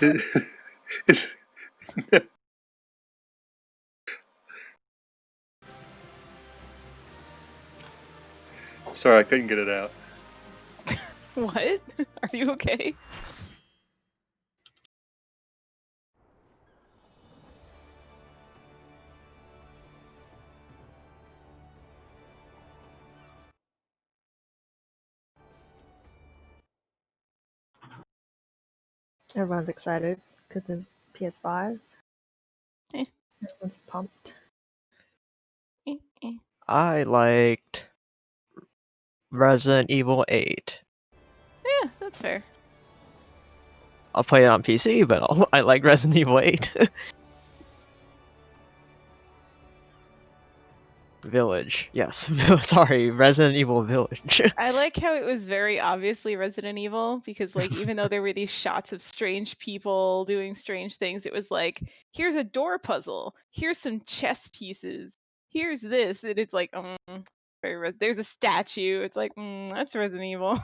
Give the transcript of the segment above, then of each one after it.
It's- Sorry, I couldn't get it out. What? Are you okay? Everyone's excited because of PS5. Eh. Everyone's pumped. I liked Resident Evil 8. Yeah, that's fair. I'll play it on PC, but I like Resident Evil 8. Village. Yes. Sorry, Resident Evil Village. I like how it was very obviously Resident Evil because, like, even though there were these shots of strange people doing strange things, it was like, here's a door puzzle, here's some chess pieces, here's this, and it's like, there's a statue. It's like, that's Resident Evil.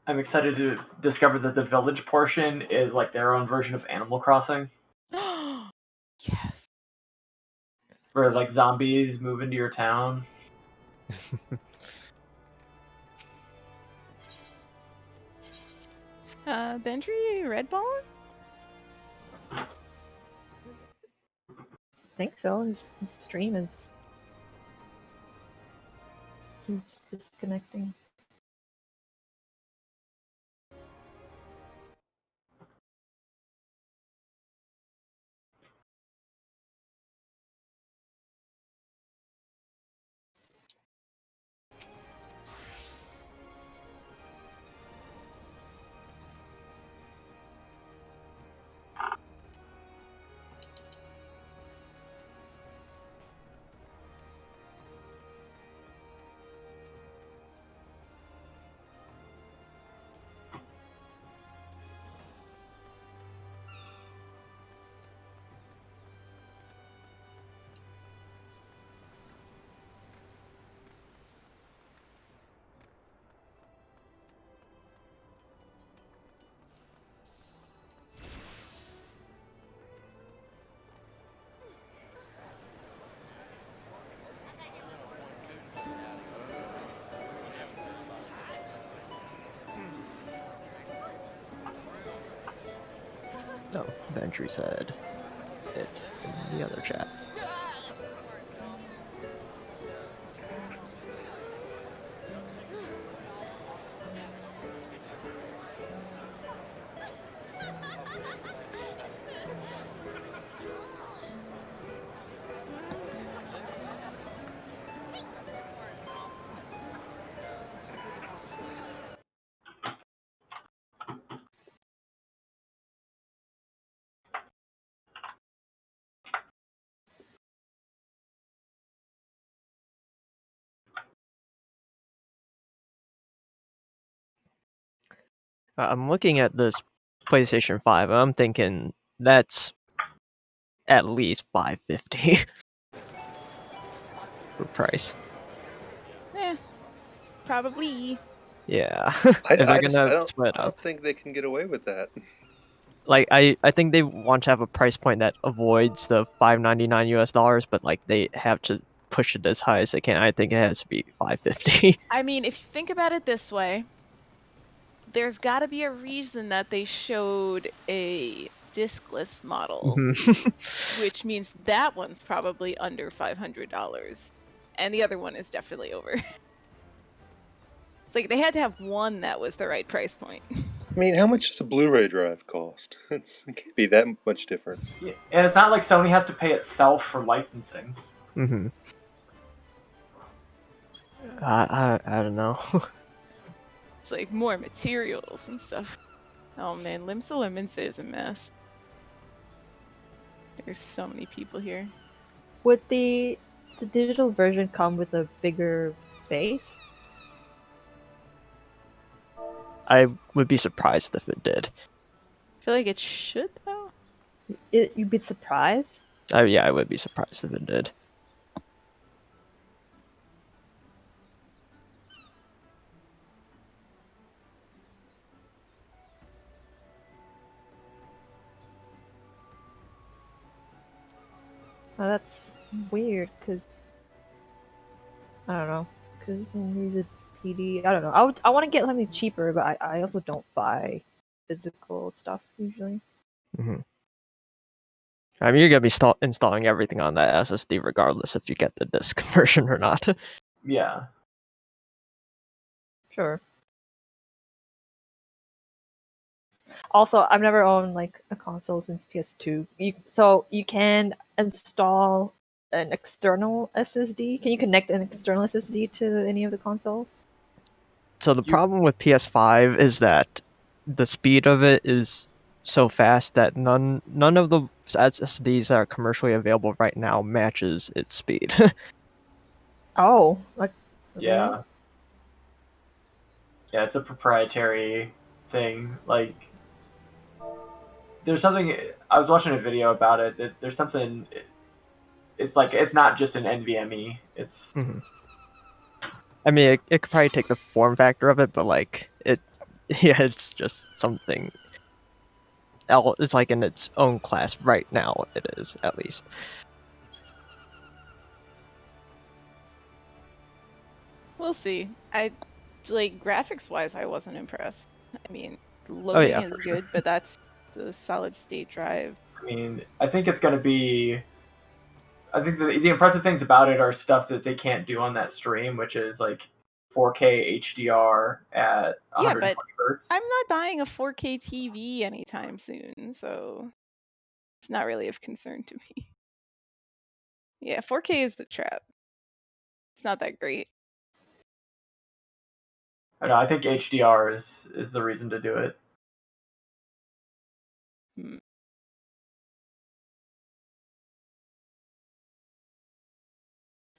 I'm excited to discover that the village portion is like their own version of Animal Crossing, Yes. where like zombies move into your town. Bendry, red ball? I think so. His stream is keeps disconnecting. No, Ventry said it in the other chat. I'm looking at this PlayStation 5, and I'm thinking that's at least $550 for price. Probably. Yeah, I if they're gonna don't split up. think they can get away with that. Like, I think they want to have a price point that avoids the $5.99 US, but like they have to push it as high as they can. I think it has to be $550. I mean, if you think about it this way, there's got to be a reason that they showed a discless model, which means that one's probably under $500, and the other one is definitely over. It's like they had to have one that was the right price point. I mean, how much does a Blu-ray drive cost? It can't be that much difference. Yeah, and it's not like Sony has to pay itself for licensing. I don't know. It's like more materials and stuff. Oh man, Limsa Limensa is a mess. There's so many people here. Would the digital version come with a bigger space? I would be surprised if it did. I feel like it should though. You'd be surprised? Yeah, I would be surprised if it did. Oh, that's weird, because I don't know. Because you can use a TD. I don't know. I want to get something cheaper, but I also don't buy physical stuff usually. Hmm. I mean, you're gonna be installing everything on that SSD regardless if you get the disk version or not. Yeah. Sure. Also, I've never owned like a console since PS2. So you can install an external SSD. Can you connect an external SSD to any of the consoles? So the You problem with PS5 is that the speed of it is so fast that none of the SSDs that are commercially available right now matches its speed. Oh, like really? yeah. Yeah, it's a proprietary thing. Like there's something I was watching a video about it. There's something it's like it's not just an NVMe. It's Mhm. I mean, it could probably take the form factor of it, but like yeah, it's just something else. It's like in its own class right now. It is at least. We'll see. I like graphics wise, I wasn't impressed. I mean, Oh loading yeah, is for sure. good, but that's the solid state drive. I mean, I think it's going to be I think the impressive things about it are stuff that they can't do on that stream, which is like 4K HDR at Yeah, 120 but hertz. I'm not buying a 4K TV anytime soon, so it's not really of concern to me. Yeah, 4K is the trap. It's not that great. I know, I think HDR is the reason to do it. Hmm.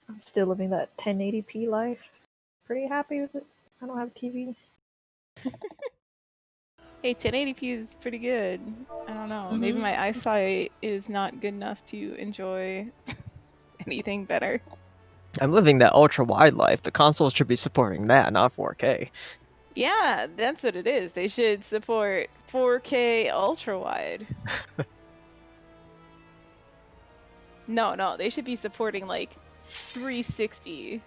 I'm still living that 1080p life. Pretty happy with it. I don't have a TV. Hey, 1080p is pretty good. I don't know. Maybe my eyesight is not good enough to enjoy anything better. I'm living that ultra wide life. The console should be supporting that, not 4K. Yeah, that's what it is. They should support 4K ultra wide. No, they should be supporting like 360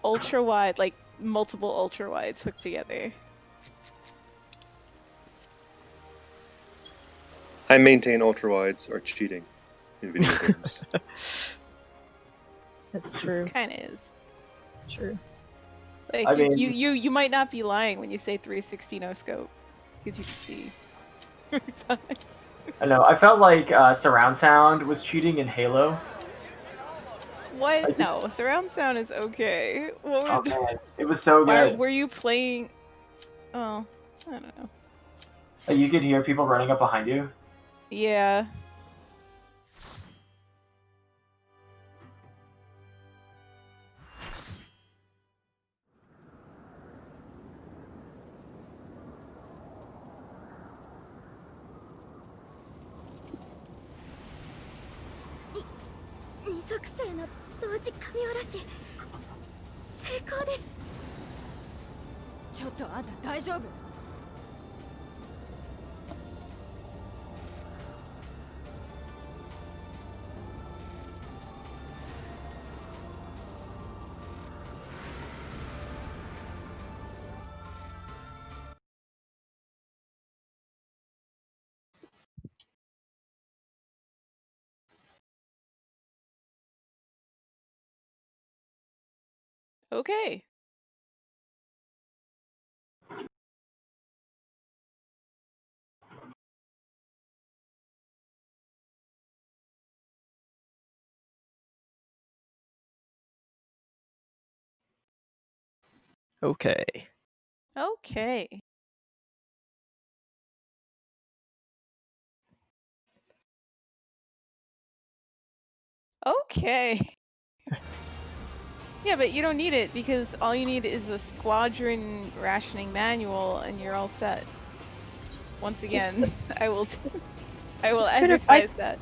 ultra wide, like multiple ultra wides hooked together. I maintain ultrawides are cheating in video games. That's true. Kind of is. It's true. Like I you might not be lying when you say 360 no scope, because you can see. I know. I felt like surround sound was cheating in Halo. What? No, surround sound is okay. What Oh would? man, it was so Why good. were you playing? Oh, I don't know. Like, you could hear people running up behind you. Yeah. Okay. Okay. Okay. Okay. Yeah, but you don't need it because all you need is a squadron rationing manual and you're all set. Once again, I will just put it advertise that.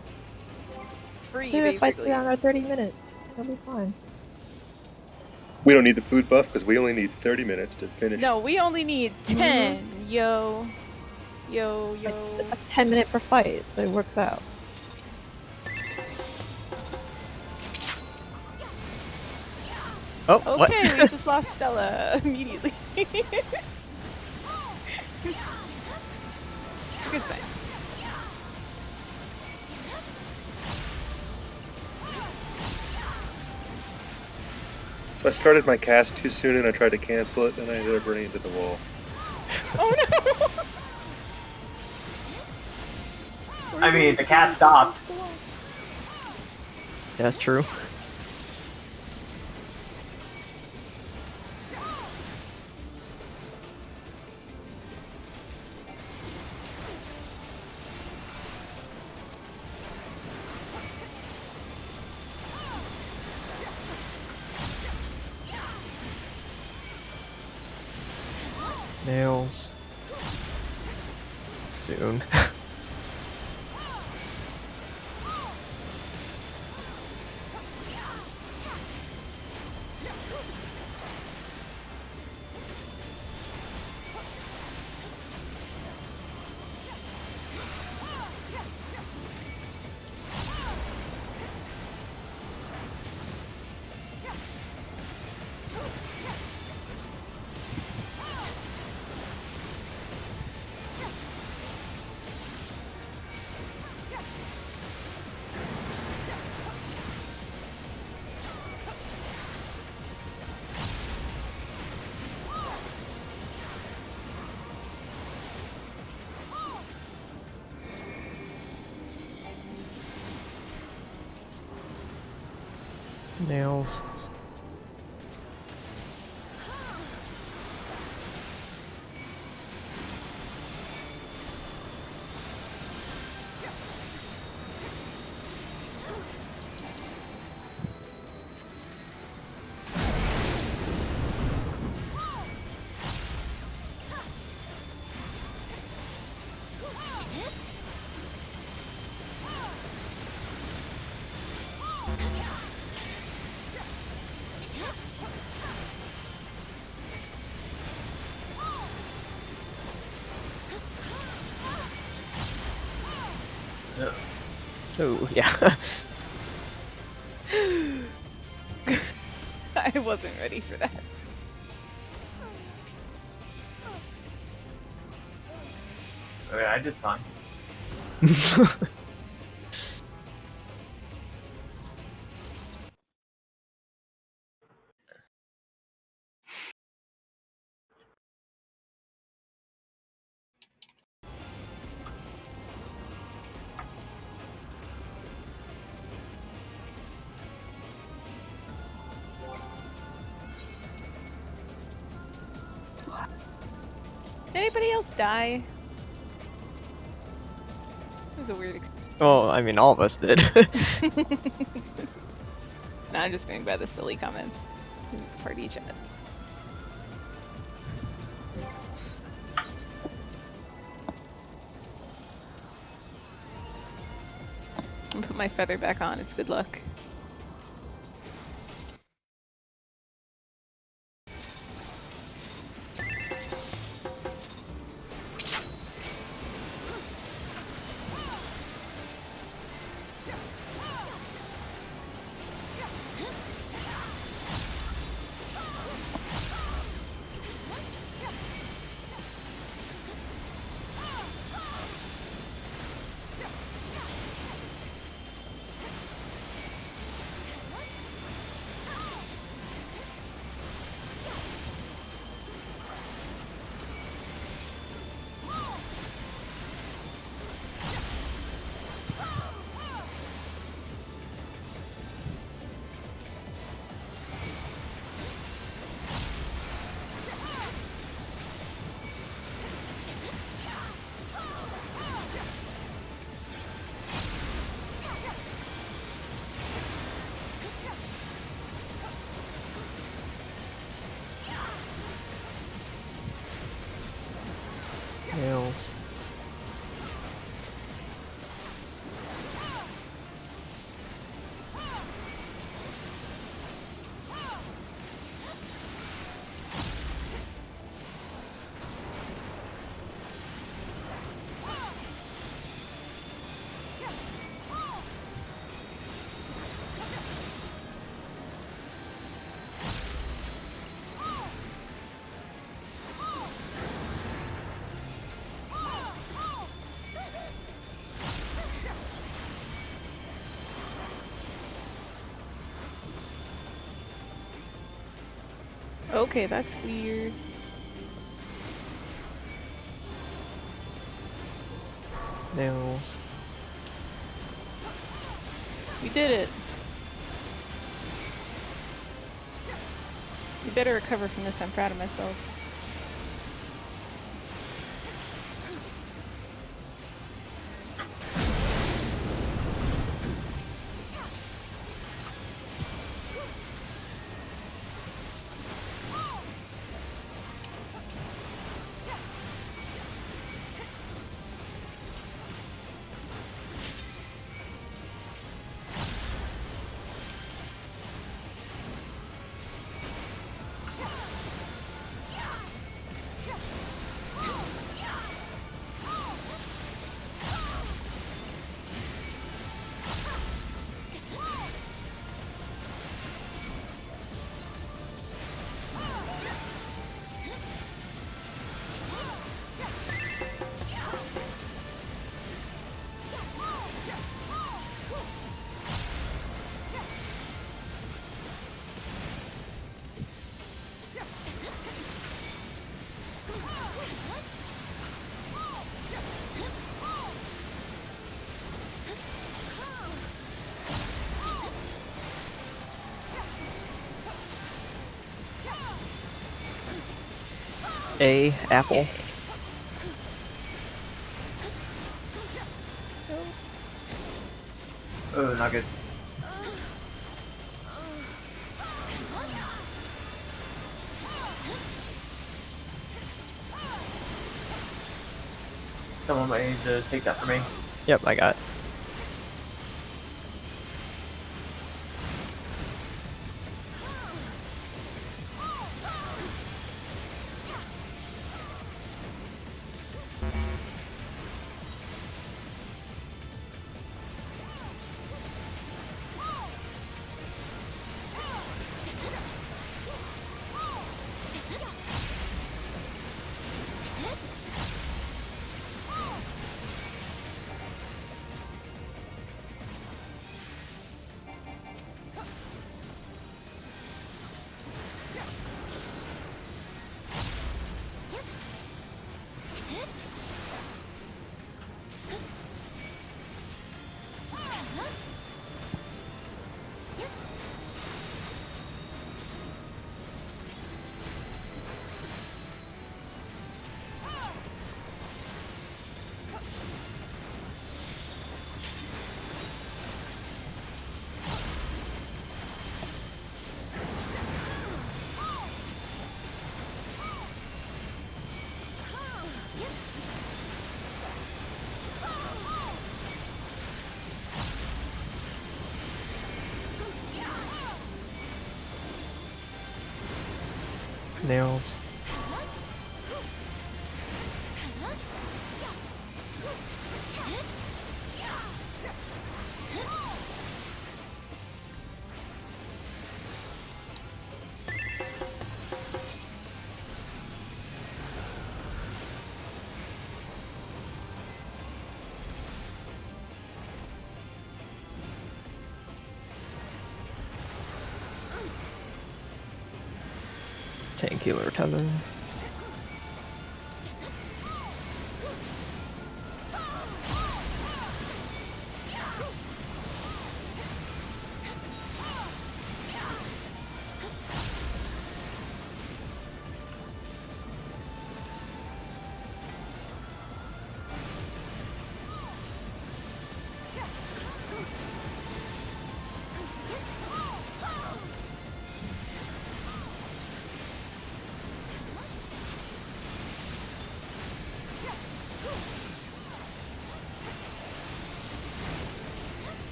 Free, Put it fights basically. around our 30 minutes. It'll be fine. We don't need the food buff because we only need 30 minutes to finish. No, we only need 10. Yo. Yo, yo. It's like 10 minutes per fight, so it works out. Oh, what? Okay, we just lost Stella immediately. Good sign. So I started my cast too soon and I tried to cancel it, and I ended up running into the wall. Oh no! I mean, the cat stopped. Yeah, true. Nails. Soon. Nails. Oh, yeah. I wasn't ready for that. Okay, I did fine. Did anybody else die? It was a weird Well, I mean, all of us did. Nah, I'm just going by the silly comments. Party chat. I'll put my feather back on. It's good luck. Okay, that's weird. Nails. We did it. We better recover from this. I'm proud of myself. A apple. Oh, not good. Someone might need to take that for me. Yep, I got it. Nails. Tangular tether.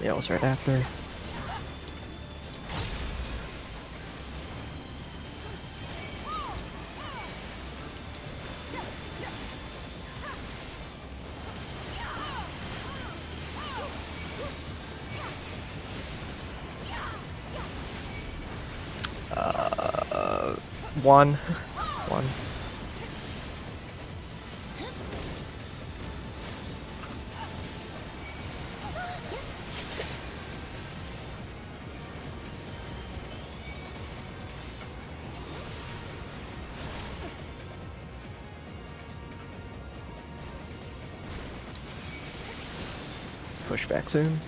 Nails right after. One. One. Push back soon.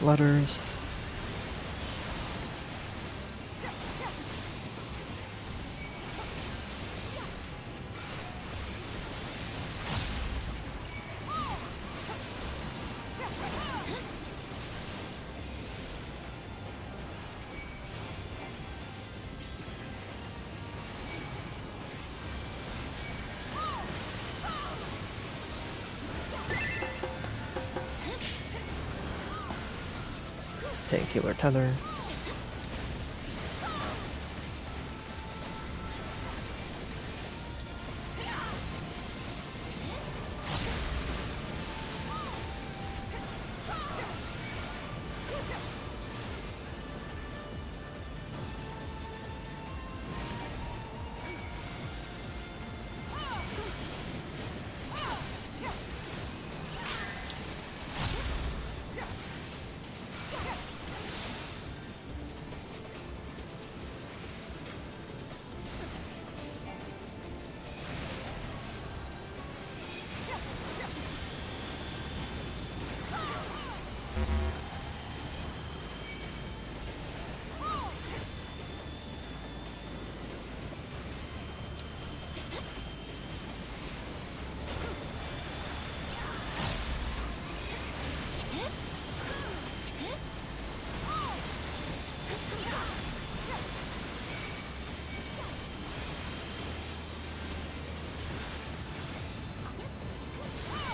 Letters. Healer tether.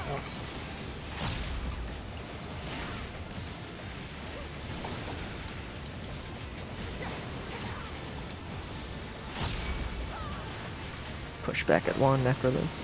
Else. Push back at 1 after this.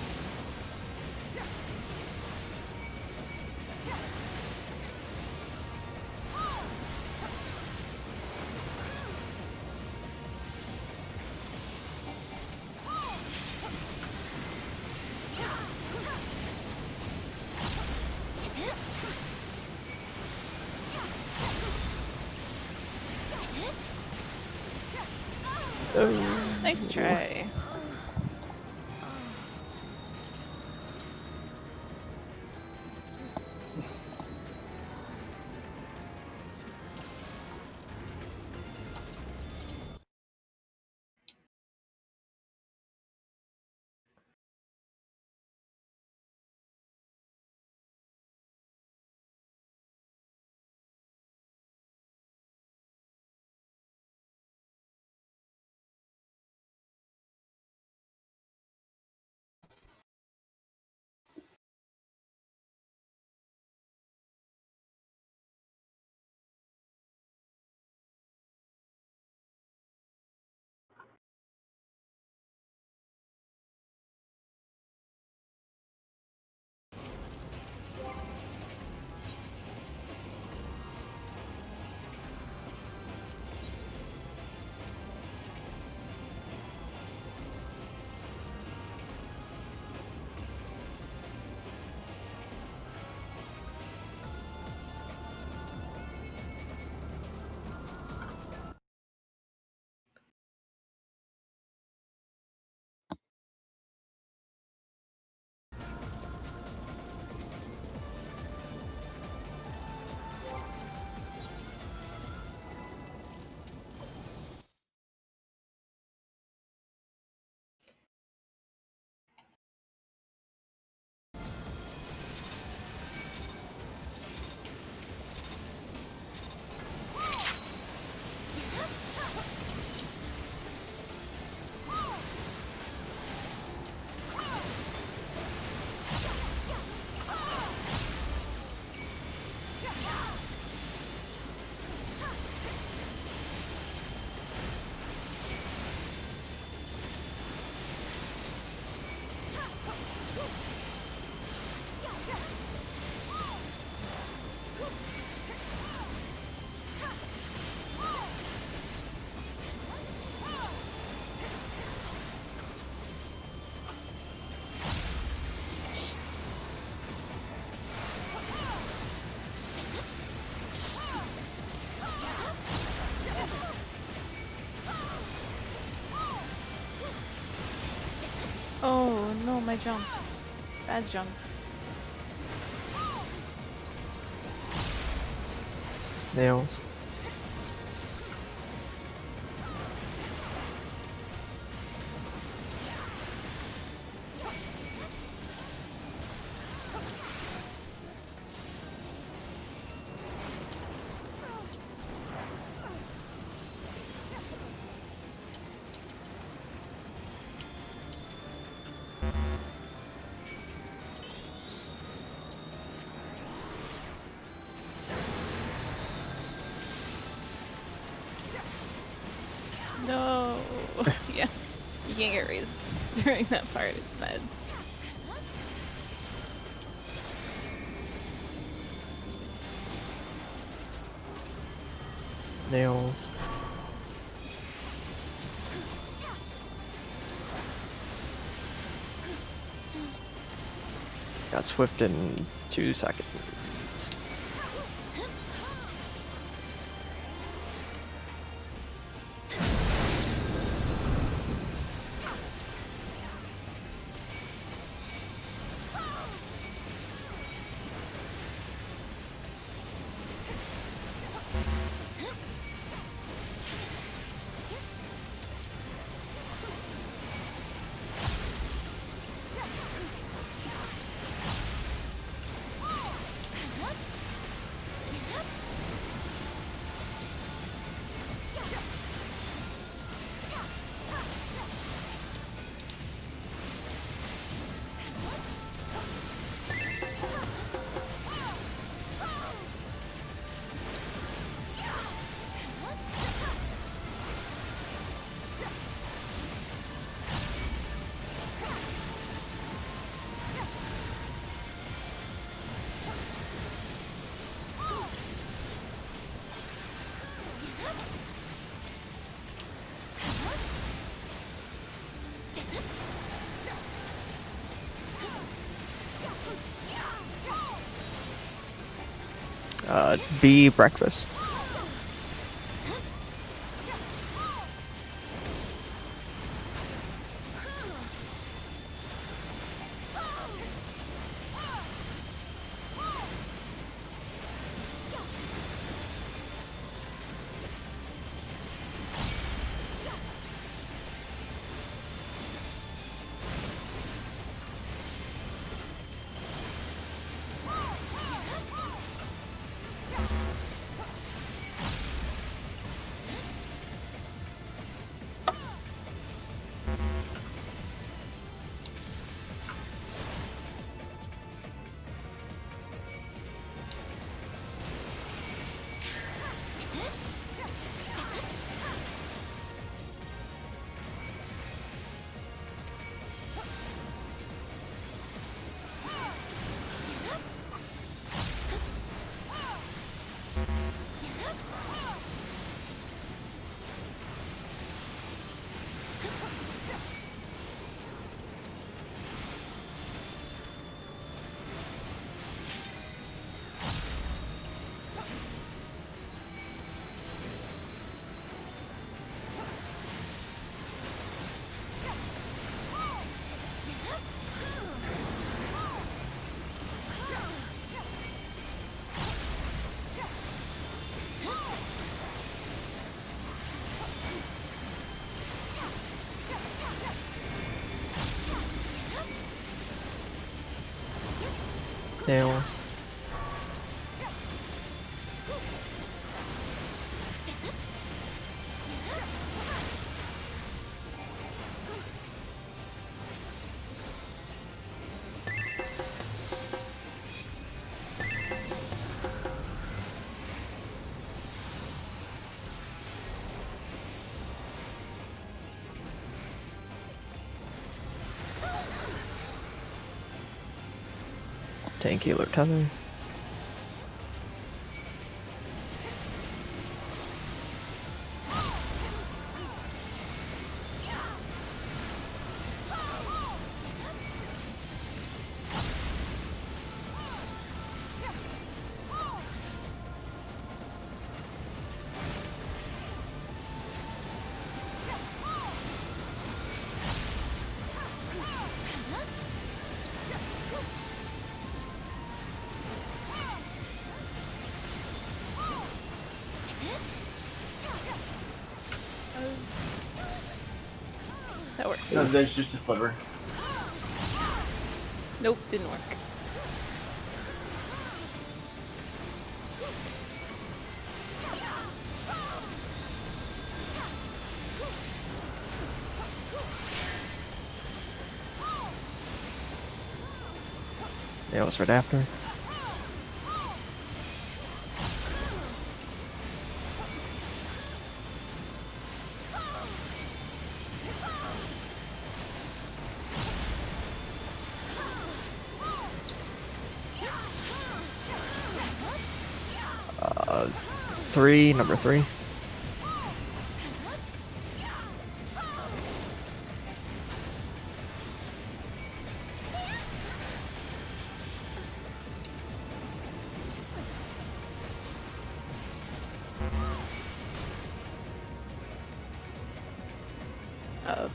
Nice try. no, my jump. Bad jump. Nails. No. Yeah. You can't get raised during that part. It's bad. Nails. Got Swift in 2 seconds. B breakfast. Nails. Tank healer tether. worked. No, there's just a sliver. Nope, didn't work. Yeah, it was right after. Number three. Uh-oh.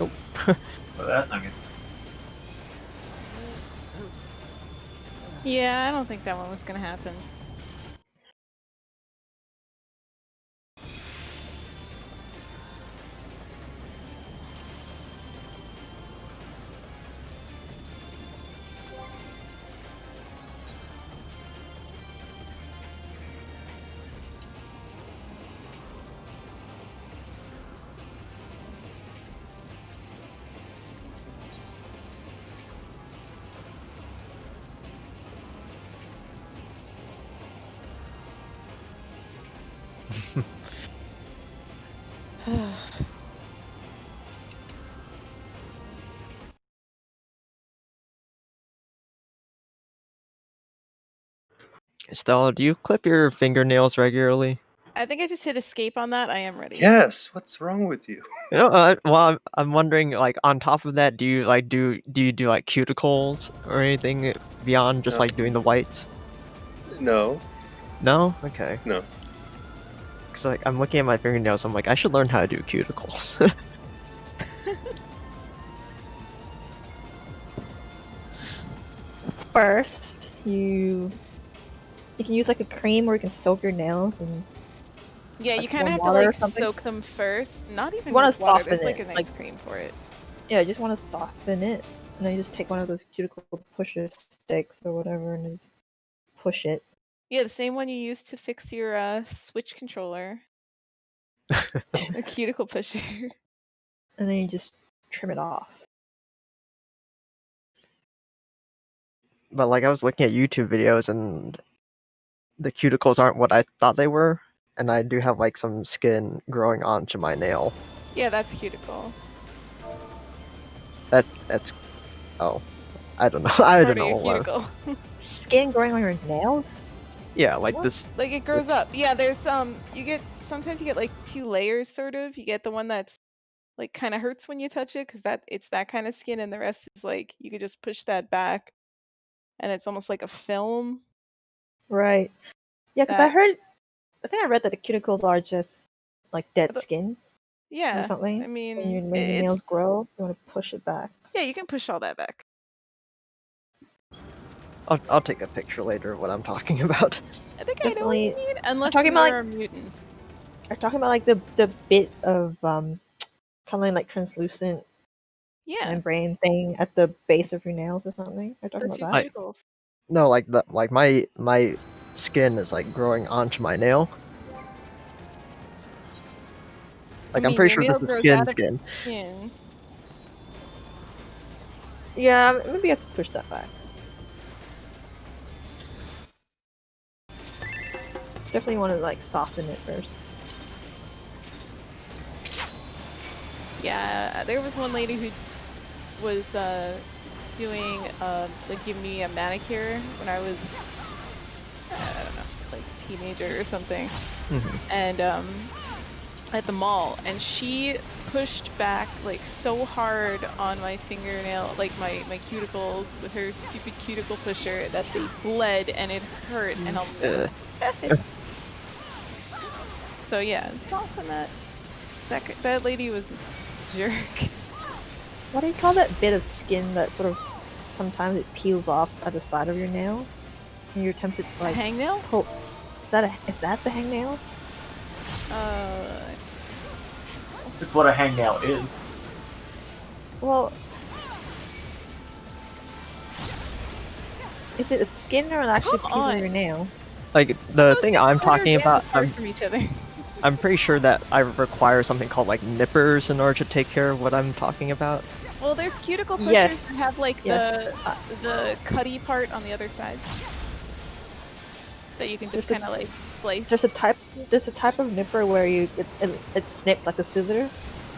Oh. Well, that's not good. Yeah, I don't think that one was gonna happen. Stella, do you clip your fingernails regularly? I think I just hit escape on that. I am ready. Yes. What's wrong with you? You know, well, I'm wondering, like, on top of that, do you like do you do like cuticles or anything beyond just No. like doing the whites? No. No, okay. No. Because like I'm looking at my fingernails, I'm like, I should learn how to do cuticles. First, you can use like a cream or you can soak your nails and Yeah, you Like kind of warm have to water or like something? soak them first. Not even You wanna with water. soften There's like a it, nice like- cream for it. yeah, you just want to soften it, and then you just take one of those cuticle pusher sticks or whatever and just push it. Yeah, the same one you use to fix your Switch controller. A cuticle pusher. And then you just trim it off. But like I was looking at YouTube videos and the cuticles aren't what I thought they were, and I do have like some skin growing onto my nail. Yeah, that's cuticle. That's oh, I don't know. I Part don't of your know. cuticle. Skin growing on your nails? Yeah, like What? this. Like it grows It's- up. Yeah, there's sometimes you get like two layers sort of. You get the one that's like kind of hurts when you touch it because it's that kind of skin, and the rest is like you could just push that back, and it's almost like a film. Right. Yeah, because That- I think I read that the cuticles are just like dead But- skin or Yeah, something. I mean, when your it's nails grow, you want to push it back. yeah, you can push all that back. I'll take a picture later of what I'm talking about. I think I know what you Definitely- mean, unless talking you're about, a mutant. Are talking about like the bit of kind of like translucent Yeah, membrane thing at the base of your nails or something? Are you talking the about two that? cuticles. No, like my skin is like growing onto my nail. Like I I'm mean, pretty your sure nail this is grows out of skin. skin. Yeah, maybe you have to push that back. Definitely want to like soften it first. Yeah, there was one lady who was doing like giving me a manicure when I was I don't know, like teenager or something, Mhm. and at the mall, and she pushed back like so hard on my fingernail, like my cuticles, with her stupid cuticle pusher that they bled and it hurt, and I'll never forget it. So yeah, stop on that. That lady was a jerk. What do you call that bit of skin that sort of sometimes it peels off at the side of your nails? And you're tempted to like Hangnail? pull. Is that the hangnail? It's what a hangnail is. Well, is it a skin or an actual Come piece on. of your nail? Like the Those thing things I'm are talking about, apart from each other. I'm pretty sure that I require something called like nippers in order to take care of what I'm talking about. Well, there's cuticle pushers Yes. that have like Yes. the cutty part on the other side that you can just There's a- kind of like slice. There's a type of nipper where it snips like a scissor,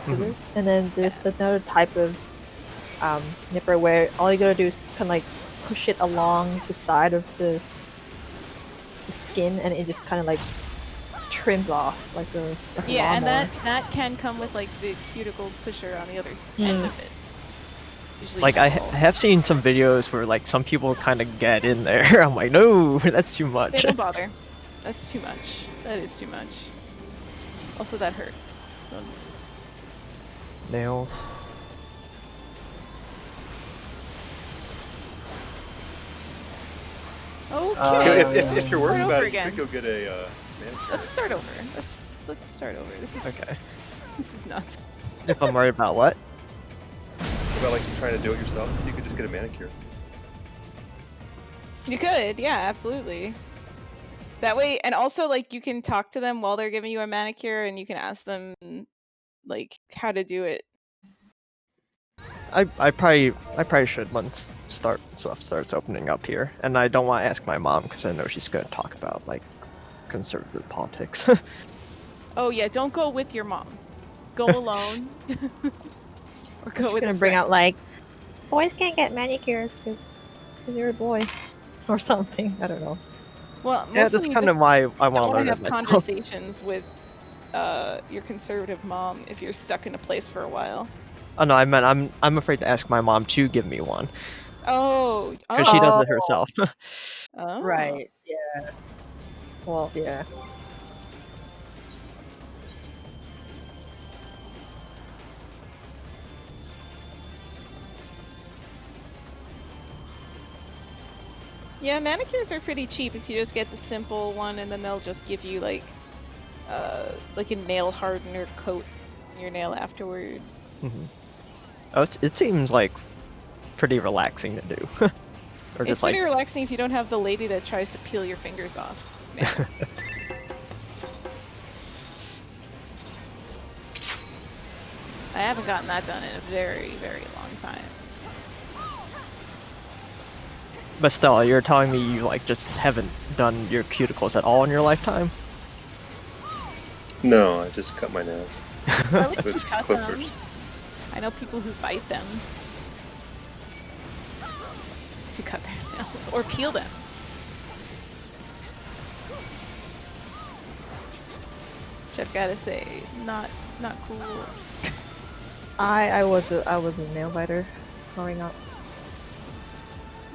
and then there's another type of nipper where all you gotta do is kind of like push it along the side of the skin, and it just kind of like trims off like a Yeah, and lawnmower. that can come with like the cuticle pusher on the other end of it. Usually Like I metal. have seen some videos where like some people kind of get in there. I'm like, no, that's too They much. don't bother. That's too much. That is too much. Also, that hurt. So, Nails. okay. If you're worried Start about over it, you again. could go get a manicure. Let's start over. Let's start over. Okay. This is nuts. If I'm worried about what? About like trying to do it yourself, you could just get a manicure. You could, yeah, absolutely. That way, and also like you can talk to them while they're giving you a manicure, and you can ask them like how to do it. I probably should once stuff starts opening up here, and I don't want to ask my mom because I know she's going to talk about like conservative politics. Oh yeah, don't go with your mom. Go alone. Or go You're with gonna a bring friend. out like boys can't get manicures because you're a boy or something. I don't know. Well, Yeah, mostly that's you kind just of why I don't want to want learn to it have myself. conversations with your conservative mom if you're stuck in a place for a while. Oh no, I meant I'm afraid to ask my mom to give me one Oh, because she does Oh. it herself. oh. Right. Yeah. Well, yeah. Yeah, manicures are pretty cheap if you just get the simple one, and then they'll just give you like a nail hardener coat in your nail afterward. Oh, it seems like pretty relaxing to do. Or It's just like pretty relaxing if you don't have the lady that tries to peel your fingers off. Man. I haven't gotten that done in a very, very long time. But still, you're telling me you like just haven't done your cuticles at all in your lifetime? No, I just cut my nails At least with you cut them. clippers. I know people who bite them to cut their nails or peel them. Which I've got to say, not cool. I was a nail biter growing up.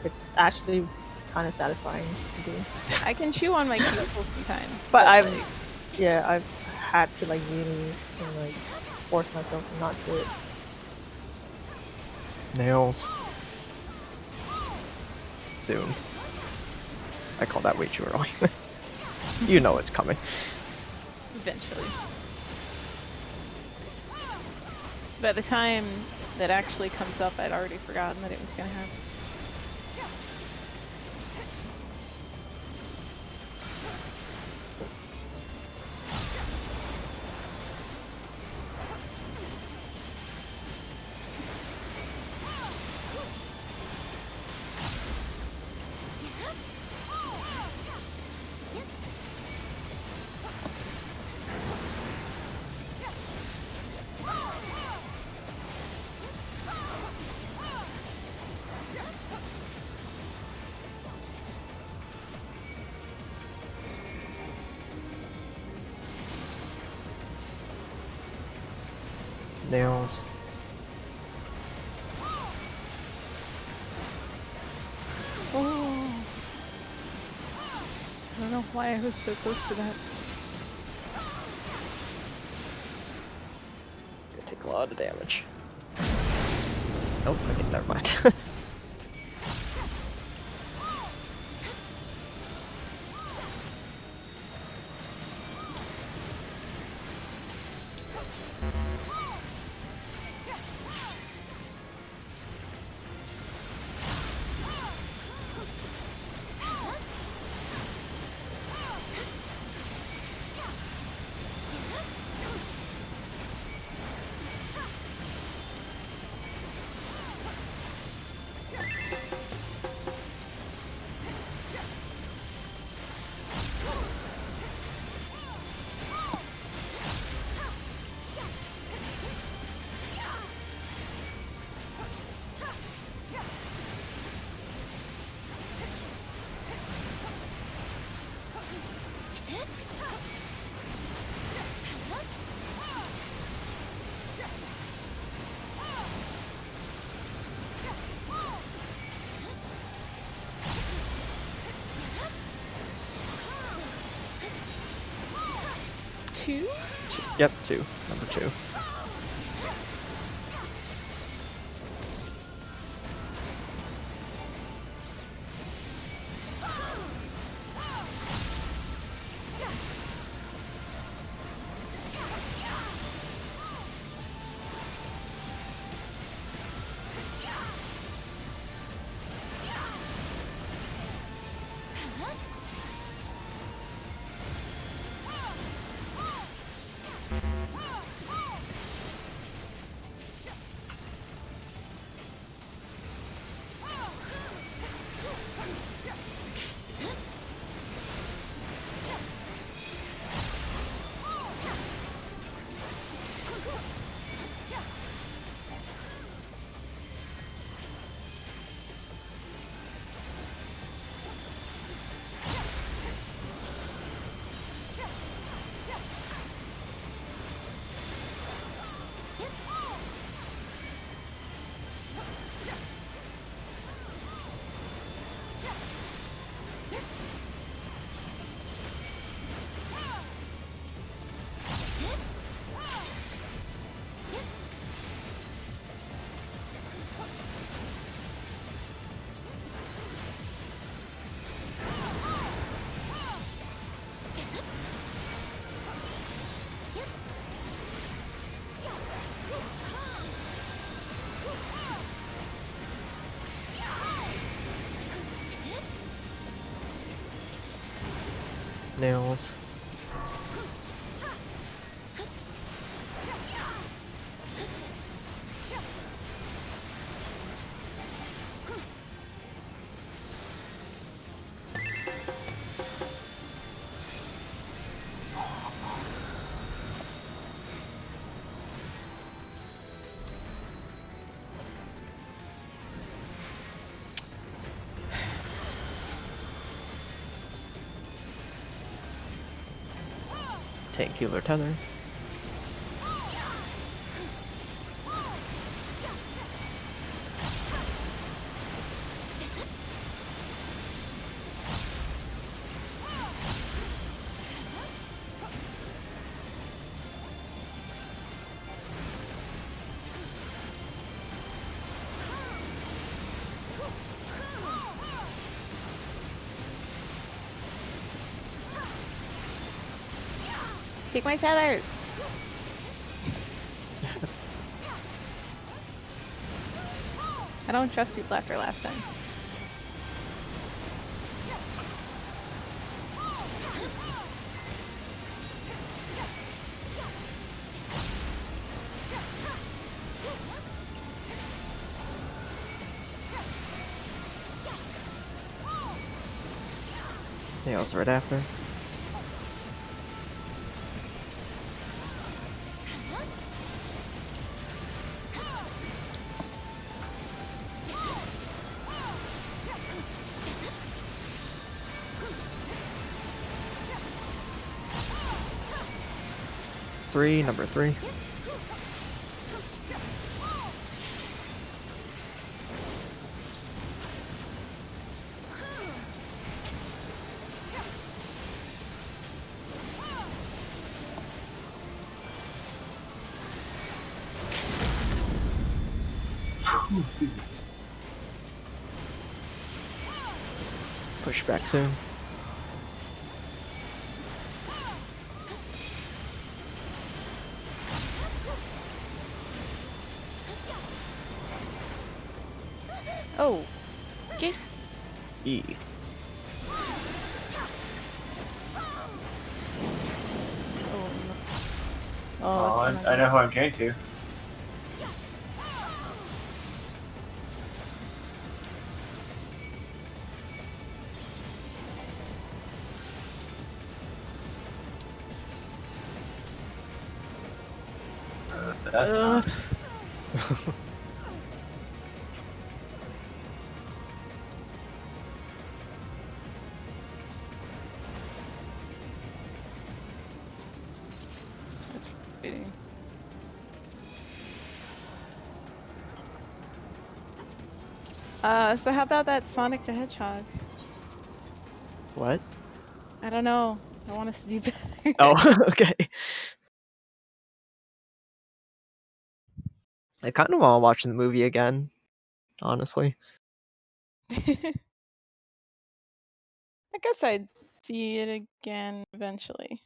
It's actually kind of satisfying to do. I can chew on my cuticles sometimes, But I've like, had to like really like force myself to not do it. Nails. Soon. I call that way too early. You know it's coming. eventually. By the time that actually comes up, I'd already forgotten that it was gonna happen. Nails. Oh. I don't know why I was so close to that. Gonna take a lot of damage. Nope, okay, never mind. 2? Yep, 2. Number 2. Nails. Tank healer tether. Take my feathers! I don't trust people after last time. Nails right after. Number 3. Push back soon. Oh. Okay. E. Oh, no. Oh, that's I know who I'm chained to. That's not. That's frustrating. So how about that Sonic the Hedgehog? What? I don't know. I want us to do better. Oh, okay. I kind of want to watch the movie again, honestly. I guess I'd see it again eventually.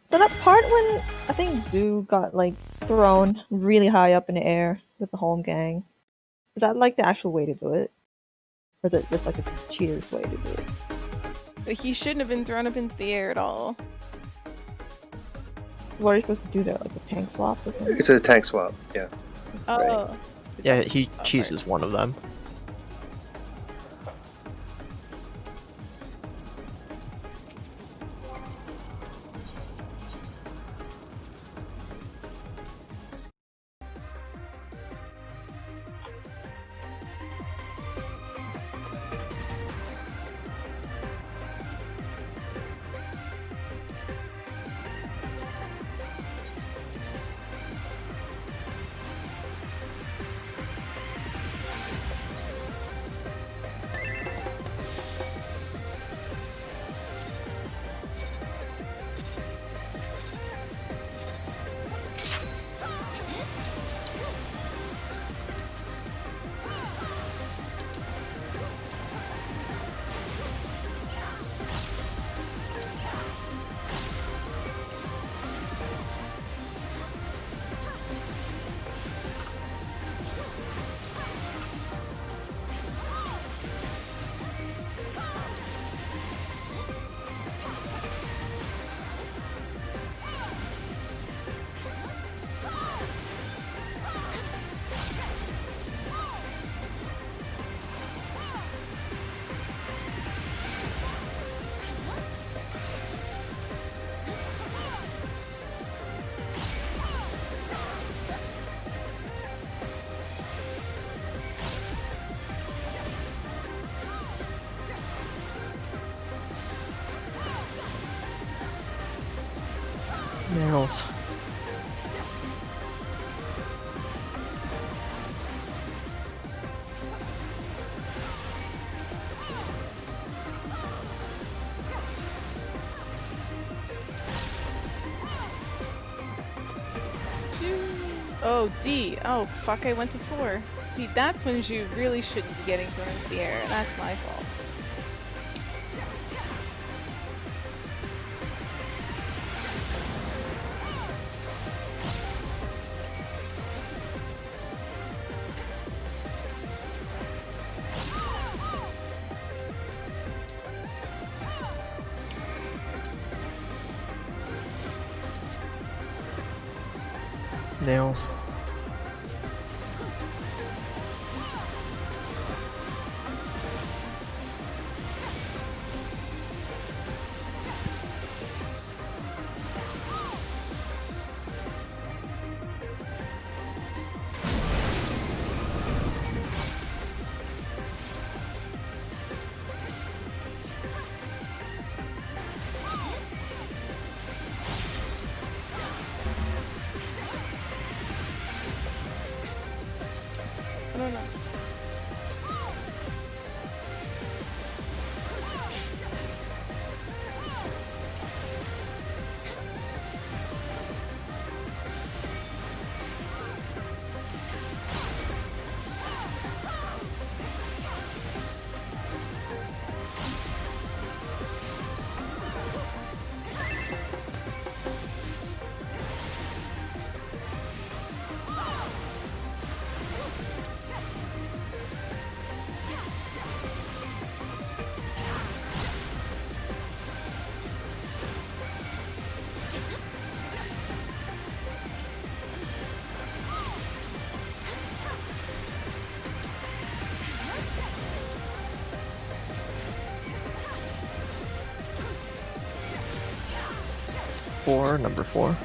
So that part when I think Zoo got like thrown really high up in the air with the whole gang, is that like the actual way to do it? Or is it just like a cheater's way to do it? But he shouldn't have been thrown up into the air at all. What are you supposed to do there? Like a tank swap or something? It's a tank swap. Yeah. Oh. Yeah, he Oh, chooses one of them. Nails. Oh, D. Oh, fuck, I went to 4. See, that's when you really shouldn't be getting thrown into the air. That's my fault. Nails. for number 4.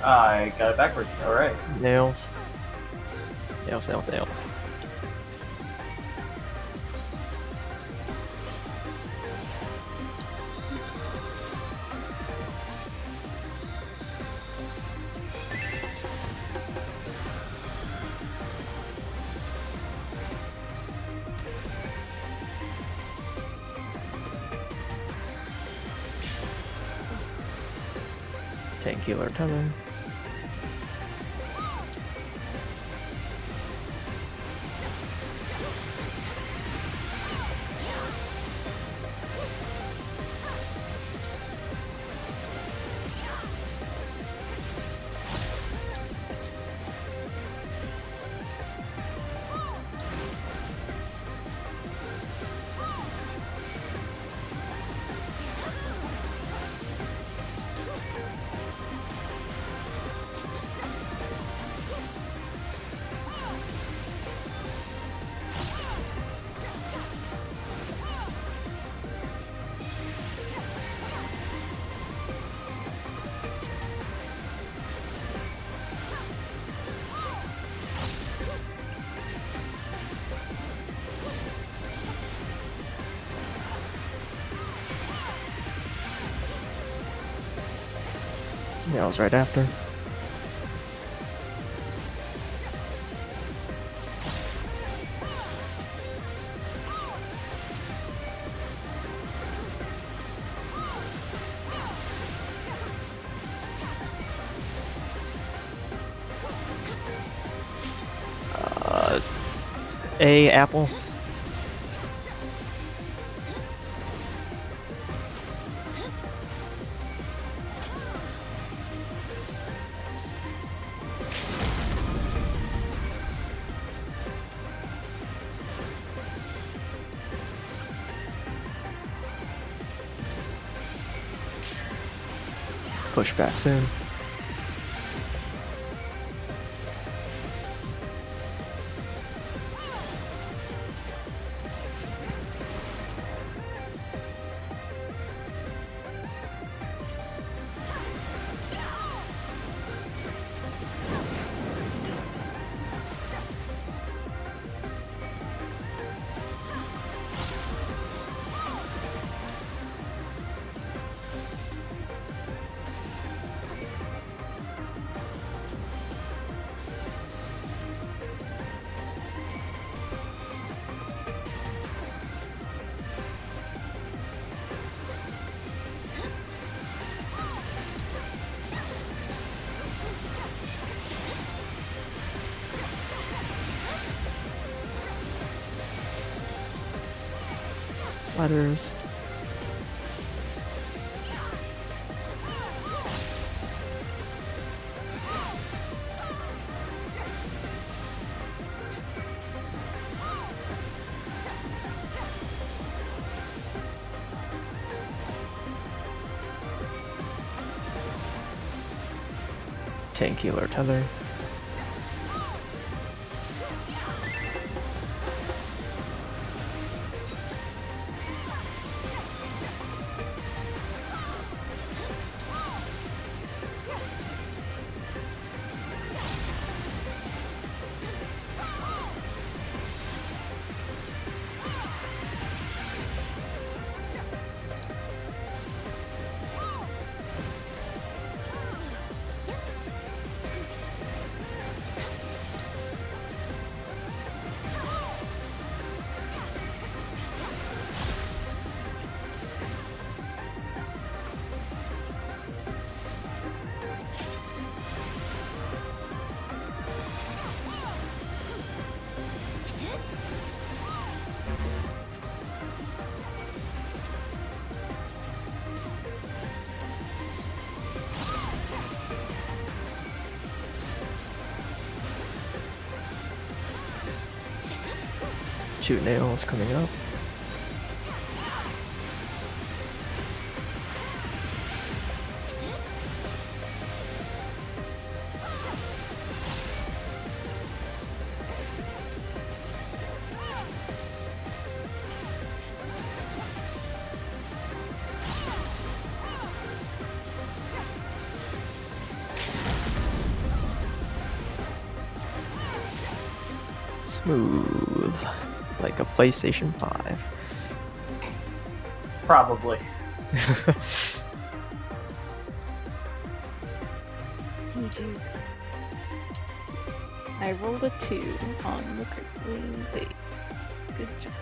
I got it backwards. All right. Nails. Nails, nails, nails. Tank healer coming. Nails right after. A apple. Push back soon. Letters. 10 kilo tether. Shoot nails coming up. Smooth. Like a PlayStation 5. Probably. You do. I rolled a 2 on the crippling blade. Good job.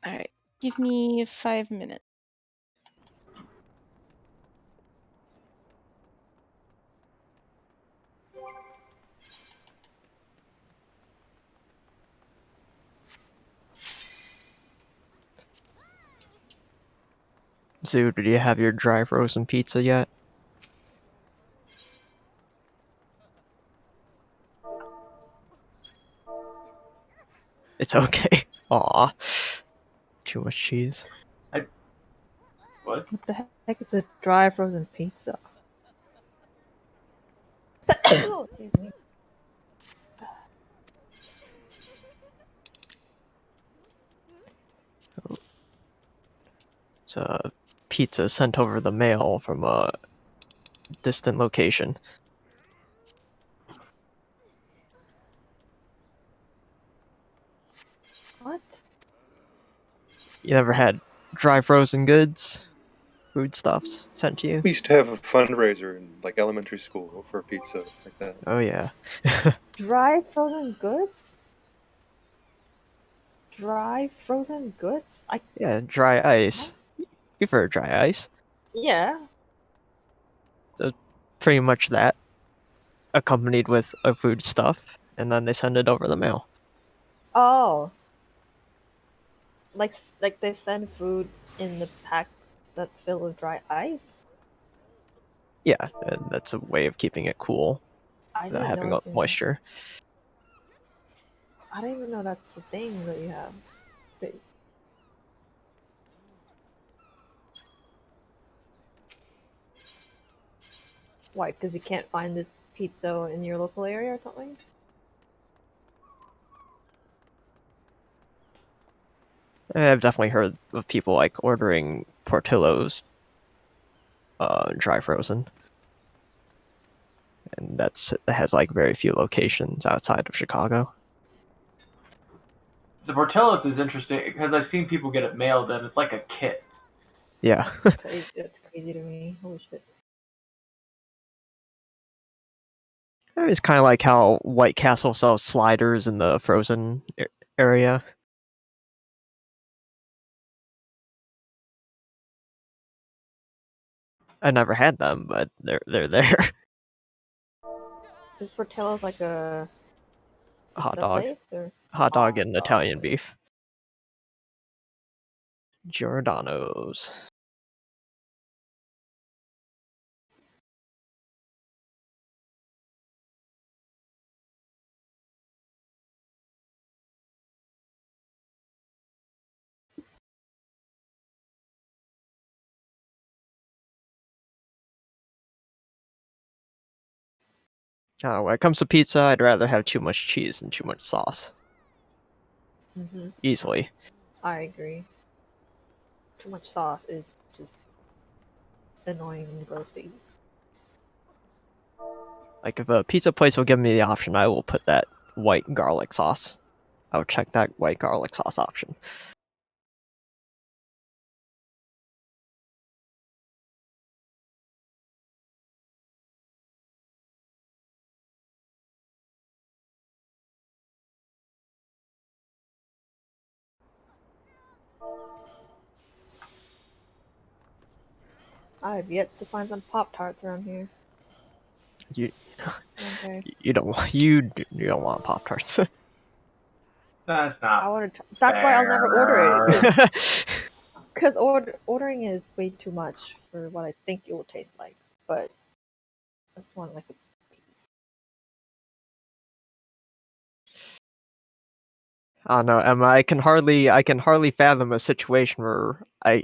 Alright, give me 5 minutes. Zoo, did you have your dry frozen pizza yet? It's okay. Aw. Too much cheese. What? What the heck is a dry frozen pizza? Oh, excuse me. It's a pizza sent over the mail from a distant location. What? You never had dry frozen goods? Foodstuffs sent to you? We used to have a fundraiser in like elementary school for pizza like that. Oh yeah. Dry frozen goods? Dry frozen goods? Yeah, dry ice. You've heard of dry ice. Yeah. So pretty much that, accompanied with a foodstuff, and then they send it over the mail. Oh. Like they send food in the pack that's filled with dry ice? Yeah, and that's a way of keeping it cool, I without didn't having know. moisture. I didn't even know that's the thing that you have. But- Why? Because you can't find this pizza in your local area or something? I've definitely heard of people like ordering Portillo's dry frozen. And that has like very few locations outside of Chicago. The Portillo's is interesting because I've seen people get it mailed and it's like a kit. Yeah. Crazy. That's crazy to me. Holy shit. It's kind of like how White Castle sells sliders in the frozen area. I never had them, but they're there. Is Portillo's like a Hot pizza dog, place or hot dog, and dog Italian place? beef. Giordano's. When it comes to pizza, I'd rather have too much cheese than too much sauce. Mm-hmm. Easily. I agree. Too much sauce is just annoying and gross to eat. Like, if a pizza place will give me the option, I will put that white garlic sauce. I would check that white garlic sauce option. I have yet to find some Pop-Tarts around here. You Okay. you don't want you don't want Pop Tarts. That's I not. want to. That's why I'll never order it. fair. Because ordering is way too much for what I think it will taste like. But I just want like a piece. I don't know, Emma. I can hardly fathom a situation where I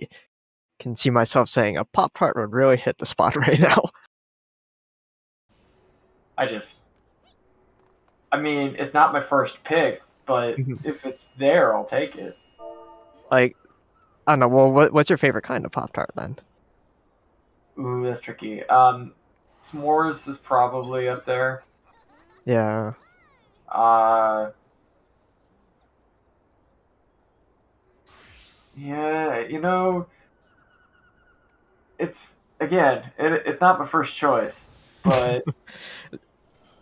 can see myself saying a Pop Tart would really hit the spot right now. I mean, it's not my first pick, but Mhm. if it's there, I'll take it. Like, I don't know. Well, what's your favorite kind of Pop Tart then? Ooh, that's tricky. S'mores is probably up there. Yeah. Yeah, you know, it's it's not my first choice, but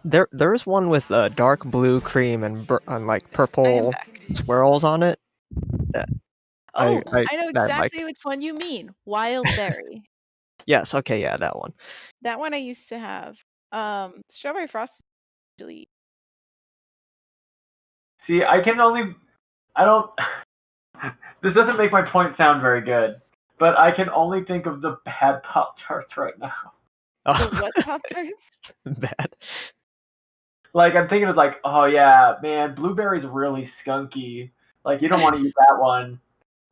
There is one with dark blue cream and like I am purple back. swirls on it. That Oh, I I know that might. exactly which one you mean. Wild berry. Yes. Okay. Yeah, that one. That one I used to have. Strawberry frost usually. see, I don't. This doesn't make my point sound very good, but I can only think of the bad Pop Tarts right now. The what Pop Tarts? Bad. Like I'm thinking of like, oh yeah, man, blueberry's really skunky. Like you don't want to eat that one.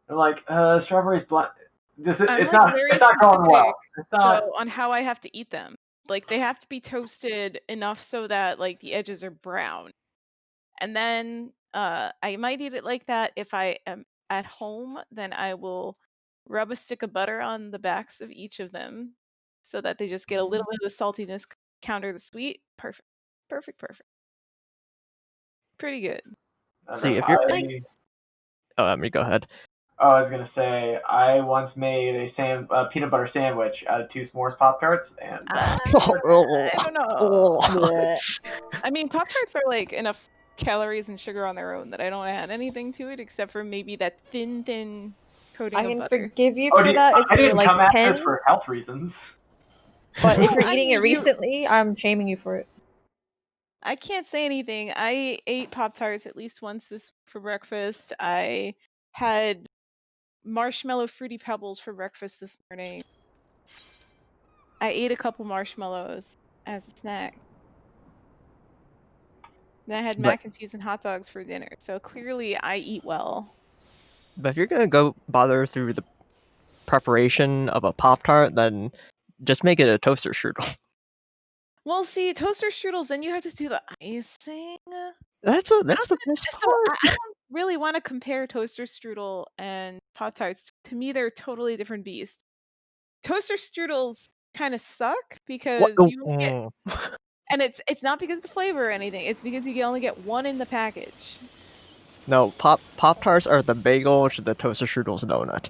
I'm like, strawberry's blunt. I'm It's like not. very It's not going specific well. It's not. though on how I have to eat them. Like they have to be toasted enough so that like the edges are brown. And then I might eat it like that. If I am at home, then I will rub a stick of butter on the backs of each of them so that they just get a little bit of the saltiness counter the sweet. Perfect. Perfect, perfect. Pretty good. I don't See, know. if you're. Like Oh, go ahead. Oh, I was gonna say I once made a peanut butter sandwich out of 2 s'mores Pop Tarts, and I don't know. bleh. I mean, Pop Tarts are like enough calories and sugar on their own that I don't add anything to it except for maybe that thin coating I of can butter. forgive you oh, for that if I you're didn't like come at this 10, for health reasons. but if Well, you're I eating it mean, recently, I'm shaming you for it. I can't say anything. I ate Pop Tarts at least once this for breakfast. I had marshmallow fruity pebbles for breakfast this morning. I ate a couple marshmallows as a snack. Then I had But mac and cheese and hot dogs for dinner. So clearly I eat well. if you're gonna go bother through the preparation of a Pop Tart, then just make it a toaster strudel. Well, see, toaster strudels, then you have to do the icing. That's the best So part. I don't really want to compare toaster strudel and Pop Tarts. To me, they're totally different beasts. Toaster strudels kind of suck What? because Oh, you get, and it's not because of the flavor or anything. It's because you can only get one in the package. No, Pop Tarts are the bagel to the toaster strudel's donut.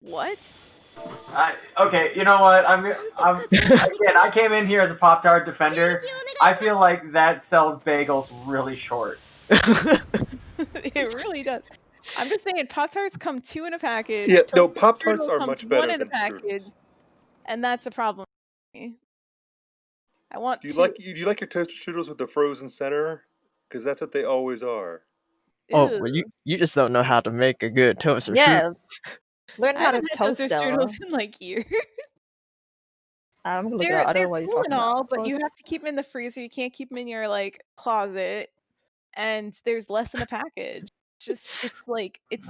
What? Okay, you know what? Again, I came in here as a Pop-Tart defender. I feel like that sells bagels really short. It really does. I'm just saying, Pop-Tarts come 2 in a package. Yeah, no, Toaster Pop-Tarts Strudel are comes much 1 better in a than package, strudels. and that's a problem for me. I want Do you 2. like your toaster strudels with the frozen center? Because that's what they always are. Oh, Ew. well, you just don't know how to make a good toaster strudel. Yeah, learn I how to haven't had toaster toast, strudels Stella. in like years. I'm gonna look it up. I don't They're know what you're cool talking and all, about. but you have to keep them in the freezer. You can't keep them in your like closet, and there's less in a package. It's like it's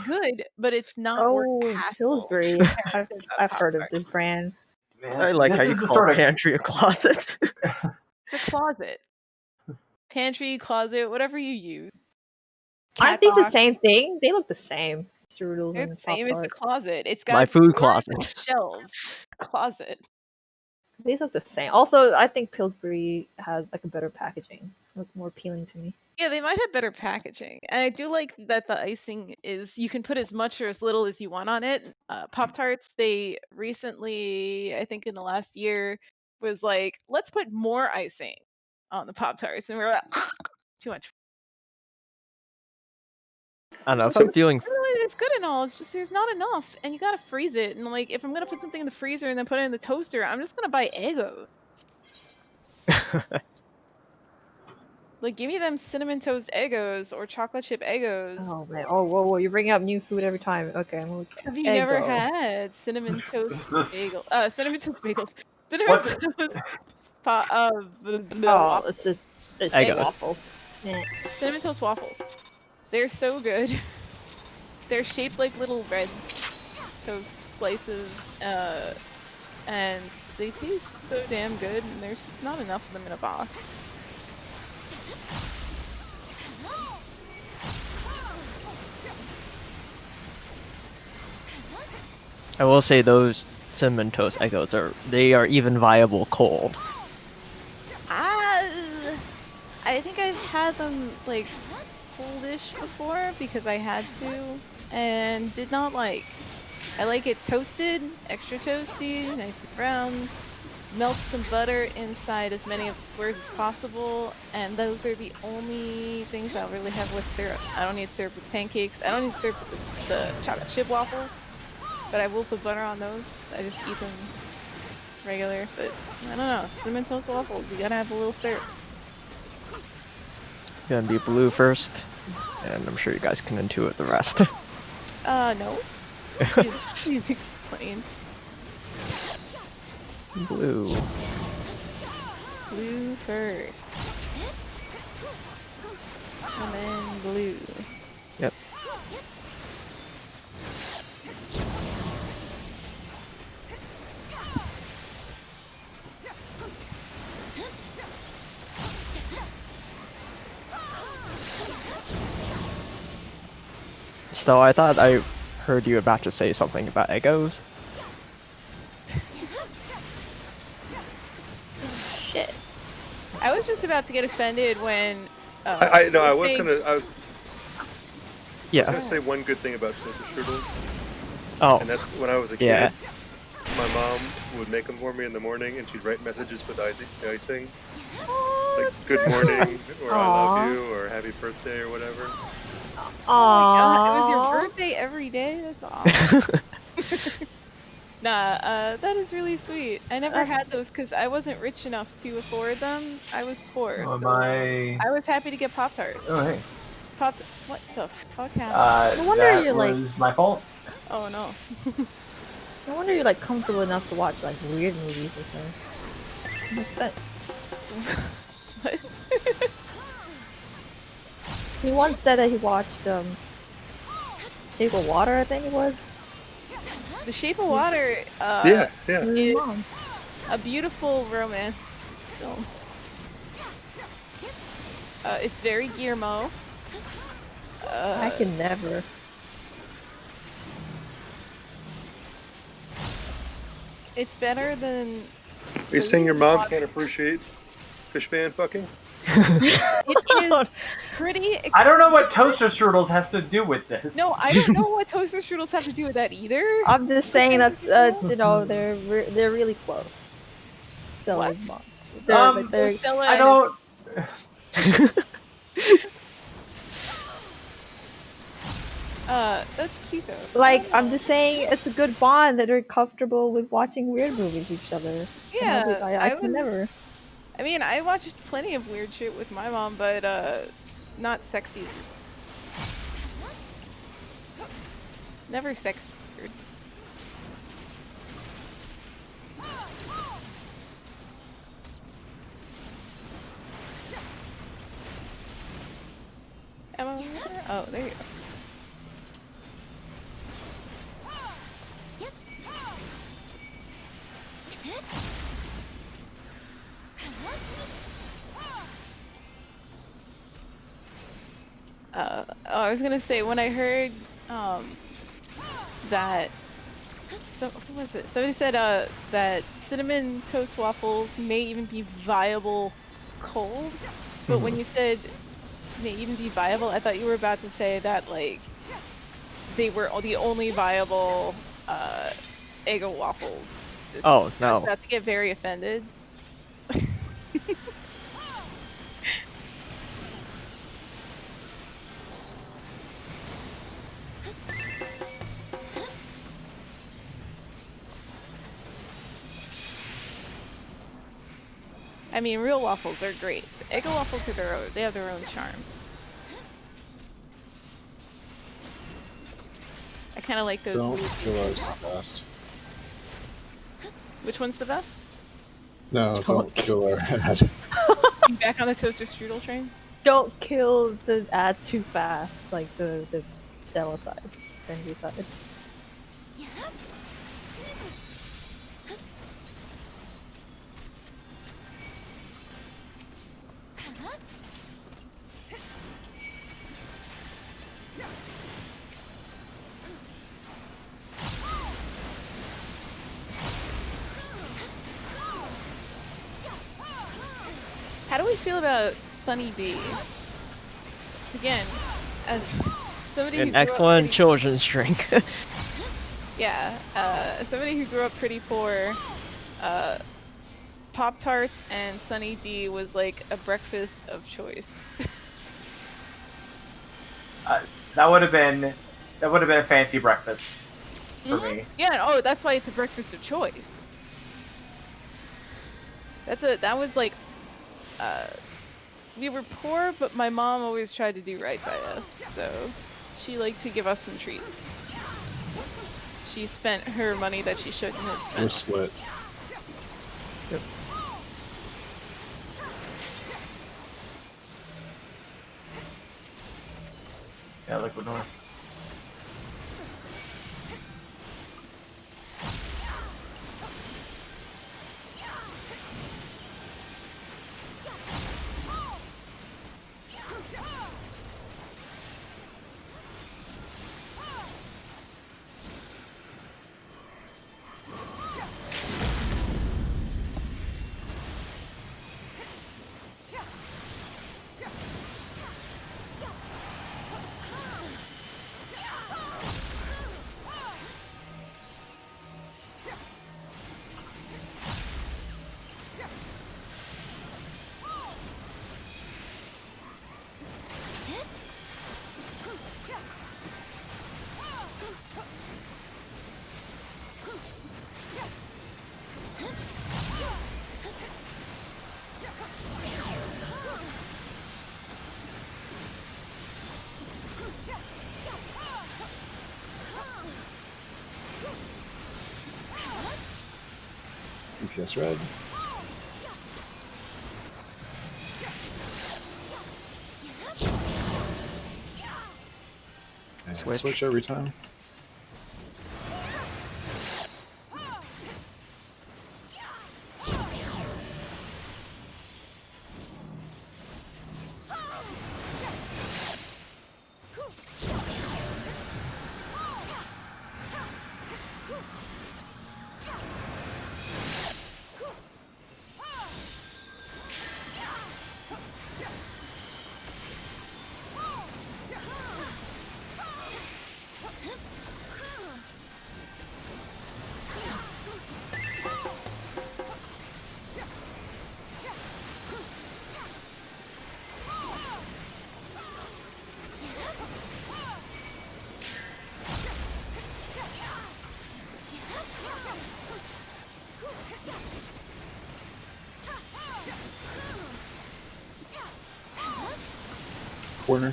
good, but it's not worth the Oh, hassle. Pillsbury. I've heard of Pop-Tart. this brand. I Man, like this how you is the call sort of pantry a closet. It's a closet, pantry, closet, whatever you use. Aren't Cat these the box. same thing? They look the same. Strudels They're and the Pop same as the Tarts. closet. It's My got food drawers and closet. shelves. Closet. These look the same. Also, I think Pillsbury has like a better packaging. Looks more appealing to me. Yeah, they might have better packaging. And I do like that the icing is you can put as much or as little as you want on it. Pop Tarts, they recently, I think in the last year, was like, let's put more icing on the Pop Tarts. And we were like, too much. I don't know. So Some feeling. It's good and all. It's just there's not enough. And you gotta freeze it. And like, if I'm gonna put something in the freezer and then put it in the toaster, I'm just gonna buy Eggo. Like, give me them cinnamon toast Eggos or chocolate chip Eggos. Oh man. Oh whoa whoa! You're bringing up new food every time. Okay, I'm gonna look Have you never Eggo. had cinnamon toast bagel? Cinnamon toast bagels. Cinnamon what's it? toast Oh, waffles. it's Eggo. just waffles. Yeah. Cinnamon toast waffles. They're so good. They're shaped like little red toast slices, and they taste so damn good. And there's just not enough of them in a box. I will say those cinnamon toast Eggos are even viable cold. I think I've had them like coldish before because I had to and did not like. I like it toasted, extra toasty, nice and brown. Melt some butter inside as many of the squares as possible, and those are the only things I'll really have with syrup. I don't need syrup with pancakes. I don't need syrup with the chocolate chip waffles, but I will put butter on those. I just eat them regular, but I don't know. Cinnamon toast waffles, you gotta have a little syrup. Gonna be blue first, and I'm sure you guys can intuit the rest. No. Please explain. Blue. Blue first. And then blue. Yep. So I thought I heard you about to say something about Eggos. Shit. I was just about to get offended when. I no, I was saying- Yeah. gonna say one good thing about toaster strudels, Oh. and that's when I was a Yeah. kid. My mom would make them for me in the morning, and she'd write messages with the icing, like "Good morning" or "I love you" or "Happy birthday" or whatever. It was your birthday every day? That's awesome. Nah, that is really sweet. I never had those because I wasn't rich enough to afford them. I was poor, Oh, so I was happy to get Pop-Tarts. Oh, hey. What the fuck happened? No wonder that you're, like- was my fault. Oh no. No wonder you're like comfortable enough to watch like weird movies or something. Makes sense. What? He once said that he watched Shape of Water, I think it was. The Shape of Water, Yeah. With his Is- mom. a beautiful romance film. It's very Guillermo. I can never. It's better than. Are you saying your mom can't appreciate fish man fucking? It is pretty. I don't know what toaster strudels has to do with this. No, I don't know what toaster strudels have to do with that either. I'm just saying that they're really close. So What? they're Stella I and don't. that's cute though. like I'm just saying it's a good bond that they're comfortable with watching weird movies with each other. Yeah, And I can never. I mean, I watched plenty of weird shit with my mom, but not sexy. Never sex weird. Emma, oh, there you go. I was gonna say, when I heard that, so who was it? Somebody said that cinnamon toast waffles may even be viable cold, but when you said may even be viable, I thought you were about to say that like they were the only viable Eggo waffles. Oh I was no. about to get very offended. I mean, real waffles are great. Eggo waffles are they have their own charm. I kind of like those. Don't weird kill pink ours too waffles. fast. Which one's the best? No, don't kill our head. You back on the toaster strudel train? Don't kill the ad too fast, like the Stella side, Benji side. How do we feel about Sunny D? Again, as somebody who An grew up excellent pretty, children's drink. yeah, as somebody who grew up pretty poor, Pop-Tarts and Sunny D was like a breakfast of choice. That would have been a fancy breakfast for me. Yeah, oh, that's why it's a breakfast of choice. That was like, we were poor, but my mom always tried to do right by us, so she liked to give us some treats. She spent her money that she shouldn't have We're spent. split. Yeah, Liquid North. DPS red. And switch every time. corner.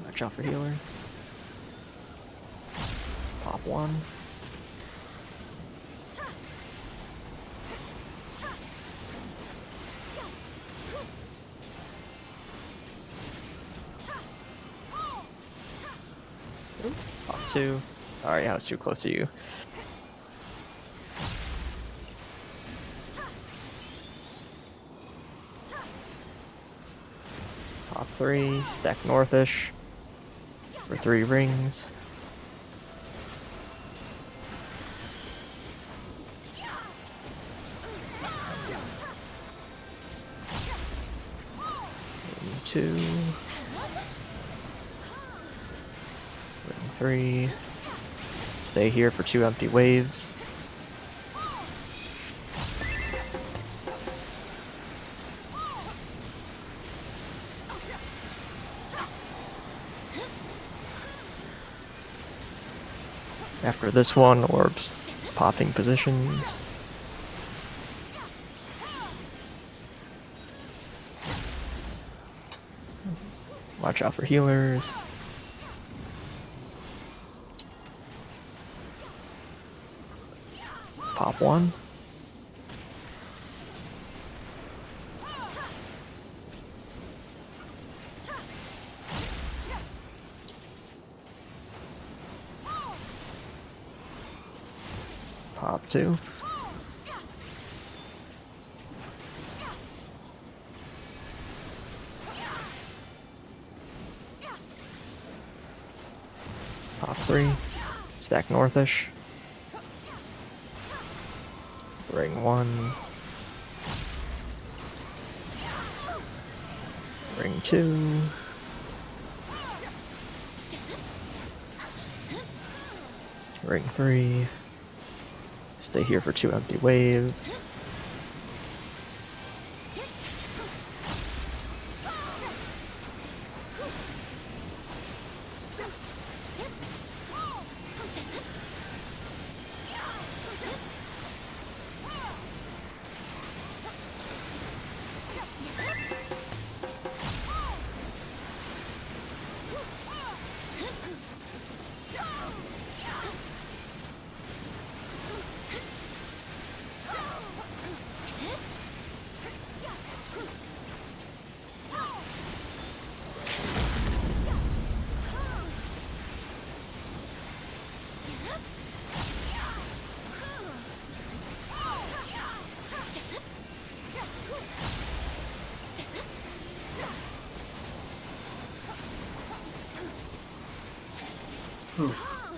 Watch out for healer. Pop one. Pop two. Sorry, I was too close to you. Pop three. Stack northish. For 3 rings. Ring 2. Ring 3. Stay here for 2 empty waves. After this one, orbs popping positions. Watch out for healers. Pop one. Pop two. Pop three. Stack northish. Ring one. Ring two. Ring three. Stay here for 2 empty waves.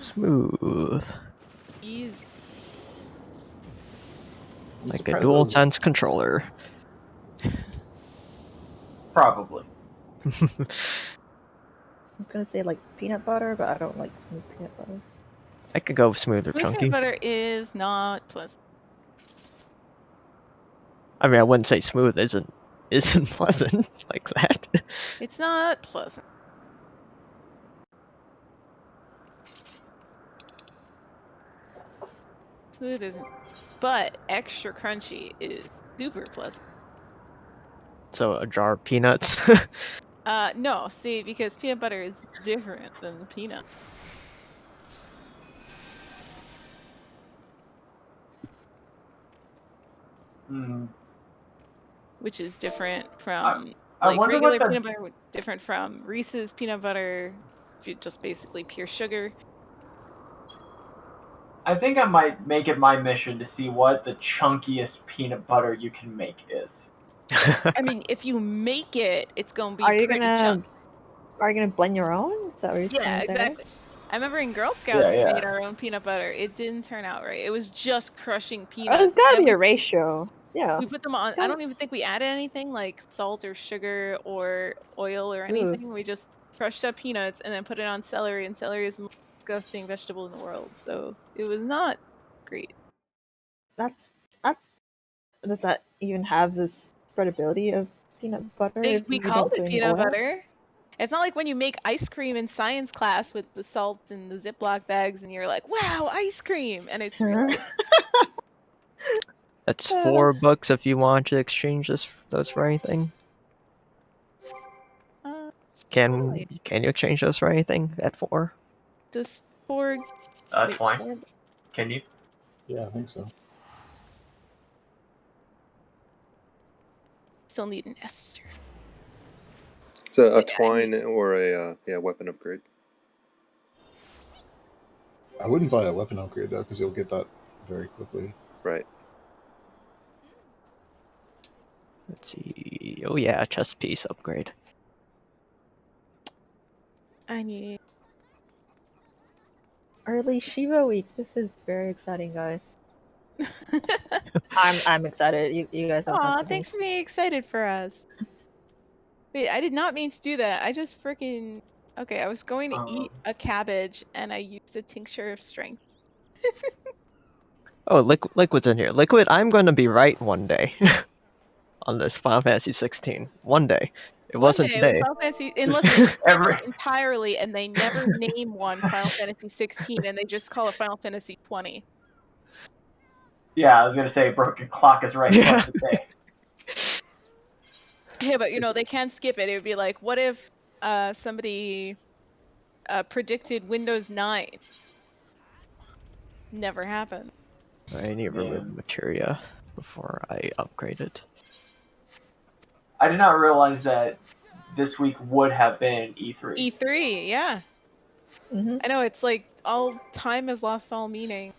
Smooth. Easy. I'm Like a surprised dual those- sense controller. Probably. I'm gonna say like peanut butter, but I don't like smooth peanut butter. I could go smooth or Smooth chunky. peanut butter is not pleasant. I mean, I wouldn't say smooth isn't pleasant like that. It's not pleasant. Smooth isn't, but extra crunchy is super pleasant. So a jar of peanuts. No, see, because peanut butter is different than peanut. Hmm. Which is different from I like wonder regular what the peanut butter, different from Reese's peanut butter, just basically pure sugar. I think I might make it my mission to see what the chunkiest peanut butter you can make is. I mean, if you make it, it's gonna be Are you pretty gonna chunky. blend your own? Is that what you're Yeah, trying to say? exactly. I remember in Girl Scouts we Yeah. made our own peanut butter. It didn't turn out right. It was just crushing Oh, peanuts. there's gotta Then be a ratio. Yeah. we put them on. I don't even think we added anything like salt or sugar or oil or anything. We just crushed up peanuts and then put it on celery, and celery is the most disgusting vegetable in the world. So it was not great. That's does that even have this spreadability of peanut butter if We you called don't it put any peanut oil? butter. It's not like when you make ice cream in science class with the salt and the Ziploc bags and you're like, wow, ice cream! And it's real ice. That's $4 if you want to exchange those for anything. Can you exchange those for anything at 4? Does 4... wait, Twine. 4? Can you? Yeah, I think so. Still need an ester. It's a twine or a weapon upgrade. I wouldn't buy a weapon upgrade though, because you'll get that very quickly. Right. Let's see. Oh yeah, chest piece upgrade. I need... Early Shiva week. This is very exciting, guys. I'm excited. You guys don't have Aw, to be. thanks for being excited for us. Wait, I did not mean to do that. I just freaking... Okay, I was going to eat a cabbage and I used a tincture of strength. Oh, Liquid's in here. Liquid, I'm going to be right one day on this Final Fantasy 16. One day. It wasn't One day with today. Final Fantasy, unless they skip it entirely and they never name one Final Fantasy 16 and they just call it Final Fantasy 20. Yeah, I was gonna say broken clock is right twice a day. Yeah, but you know, they can skip it. It would be like, what if somebody predicted Windows 9? Never happened. I need to remove materia before I upgrade it. I did not realize that this week would have been E3. E3, yeah. I know, it's like all time has lost all meaning.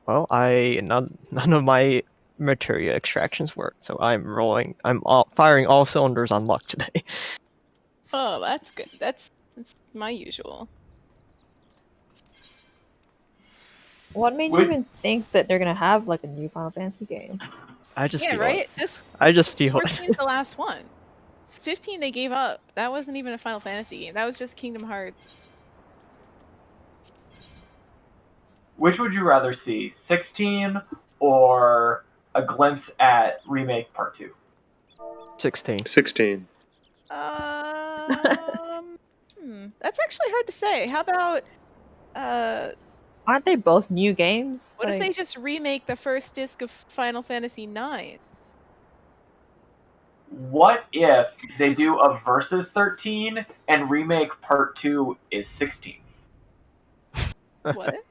Well, none of my materia extractions worked, so I'm firing all cylinders on luck today. Oh, that's good. That's my usual. What made you even think that they're gonna have like a new Final Fantasy game? I just feel right? it. I just feel 14 it. is the last one. 15 they gave up. That wasn't even a Final Fantasy game. That was just Kingdom Hearts. Which would you rather see, 16 or a glimpse at Remake Part 2? 16. 16. That's actually hard to say. How about aren't they both new games? What if they just remake the first disc of Final Fantasy 9? What if they do a Versus 13 and Remake Part 2 is 16? What?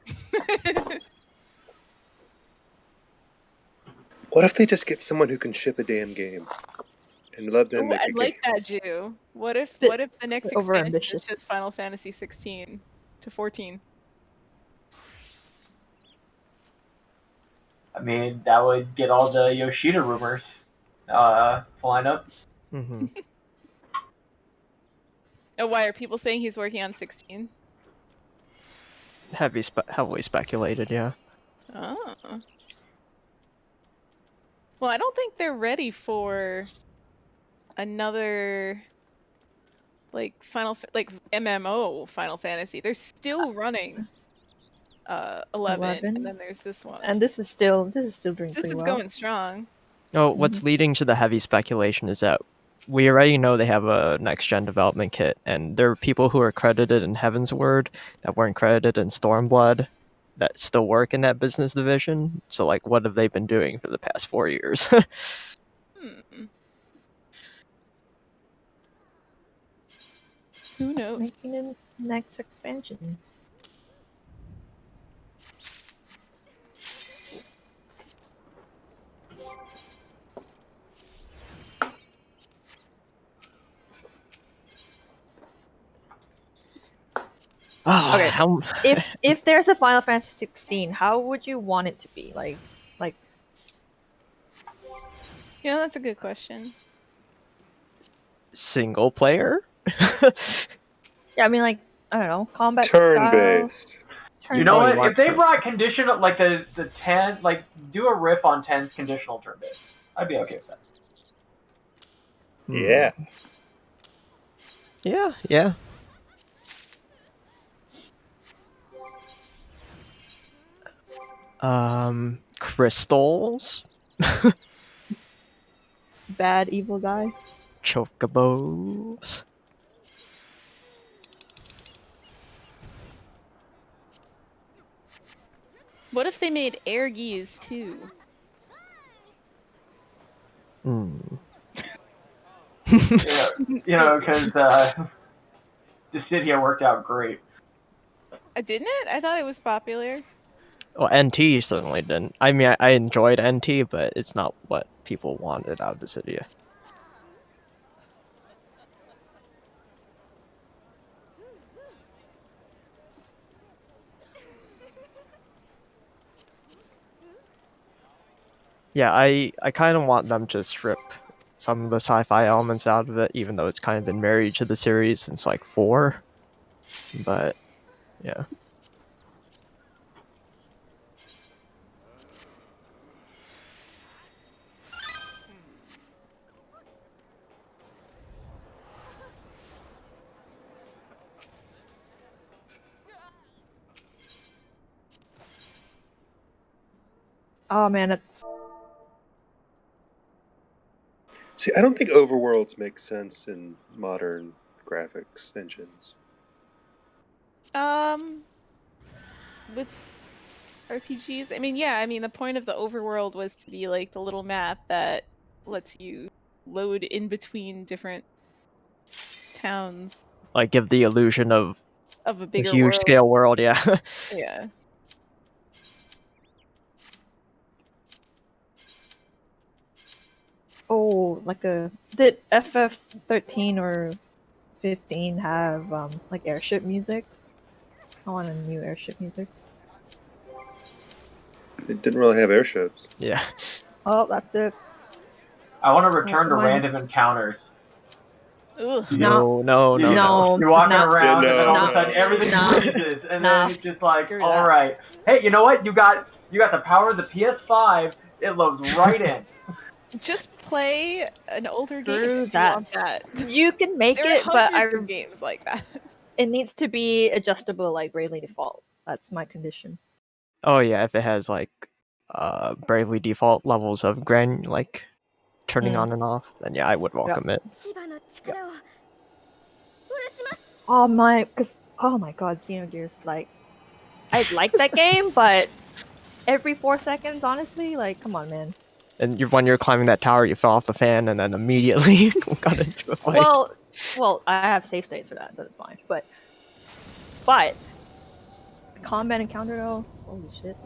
What if they just get someone who can ship a damn game and let them make a I'd game? like that, Jew. What if the next expansion is overambitious. just Final Fantasy 16 to 14? I mean, that would get all the Yoshida rumors flying up. Mm-hmm. Oh, why are people saying he's working on 16? Heavily speculated, yeah. Oh. Well, I don't think they're ready for another like MMO Final Fantasy. They're still running 11, and then there's this one. And this is still doing pretty well. Going strong. Oh, what's leading to the heavy speculation is that we already know they have a next-gen development kit, and there are people who are credited in Heaven's Word that weren't credited in Stormblood that still work in that business division. So, like, what have they been doing for the past 4 years? Who knows? Making a next expansion. Okay. If there's a Final Fantasy 16, how would you want it to be? Like Yeah, that's a good question. Single player? Yeah, I mean, like, I don't know, combat Turn-based. You know what? If they brought conditional, like the 10, like do a riff on 10's conditional turn based, I'd be okay with that. Yeah. Yeah. Crystals, Bad evil guy. chocobos. What if they made air geese too? Hmm. Because Dissidia worked out great. Didn't it? I thought it was popular. Well, NT certainly didn't. I mean, I enjoyed NT, but it's not what people wanted out of Dissidia. Yeah, I kind of want them to strip some of the sci-fi elements out of it, even though it's kind of been married to the series since like 4. But yeah. Oh man, it's See, I don't think overworlds make sense in modern graphics engines. With RPGs, I mean, yeah, I mean, the point of the overworld was to be like the little map that lets you load in between different towns Like give the illusion of of a a bigger huge world. scale world, yeah. Yeah. like did FF13 or 15 have like airship music? I want a new airship music. It didn't really have airships. Yeah. Oh, that's it. I want to return to Minus- random encounters. Ugh. No. No. You're walking nah, around, and then all of a nah, sudden everything nah, freezes, and nah. then it's just like, Screw all that. right, hey, you know what? You got the power of the PS5. It loads right in. Just play an older game Screw if that. you want that. You can make There are it, but hundreds of games like that. it needs to be adjustable like Bravely Default. That's my condition. Oh yeah, if it has like Bravely Default levels of turning on and off, then yeah, I would welcome it. Oh my god, Xenogears, like I like that game, but every 4 seconds, honestly, like come on, man. And when you're climbing that tower, you fell off the fan, and then immediately got into a fight. Well, I have save states for that, so it's fine. But combat encounter though, holy shit.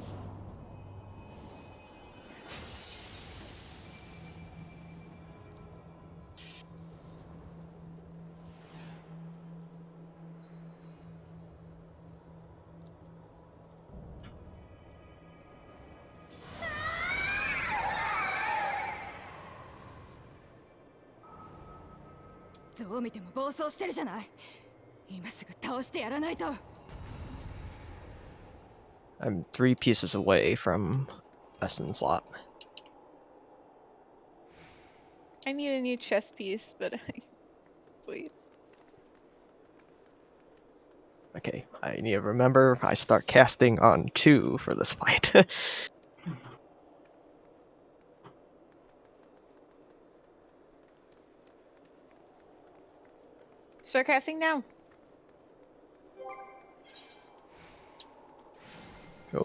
I'm 3 pieces away from Essence Lot. I need a new chess piece, but wait. Okay, I need to remember I start casting on 2 for this fight. Start casting now. Oh.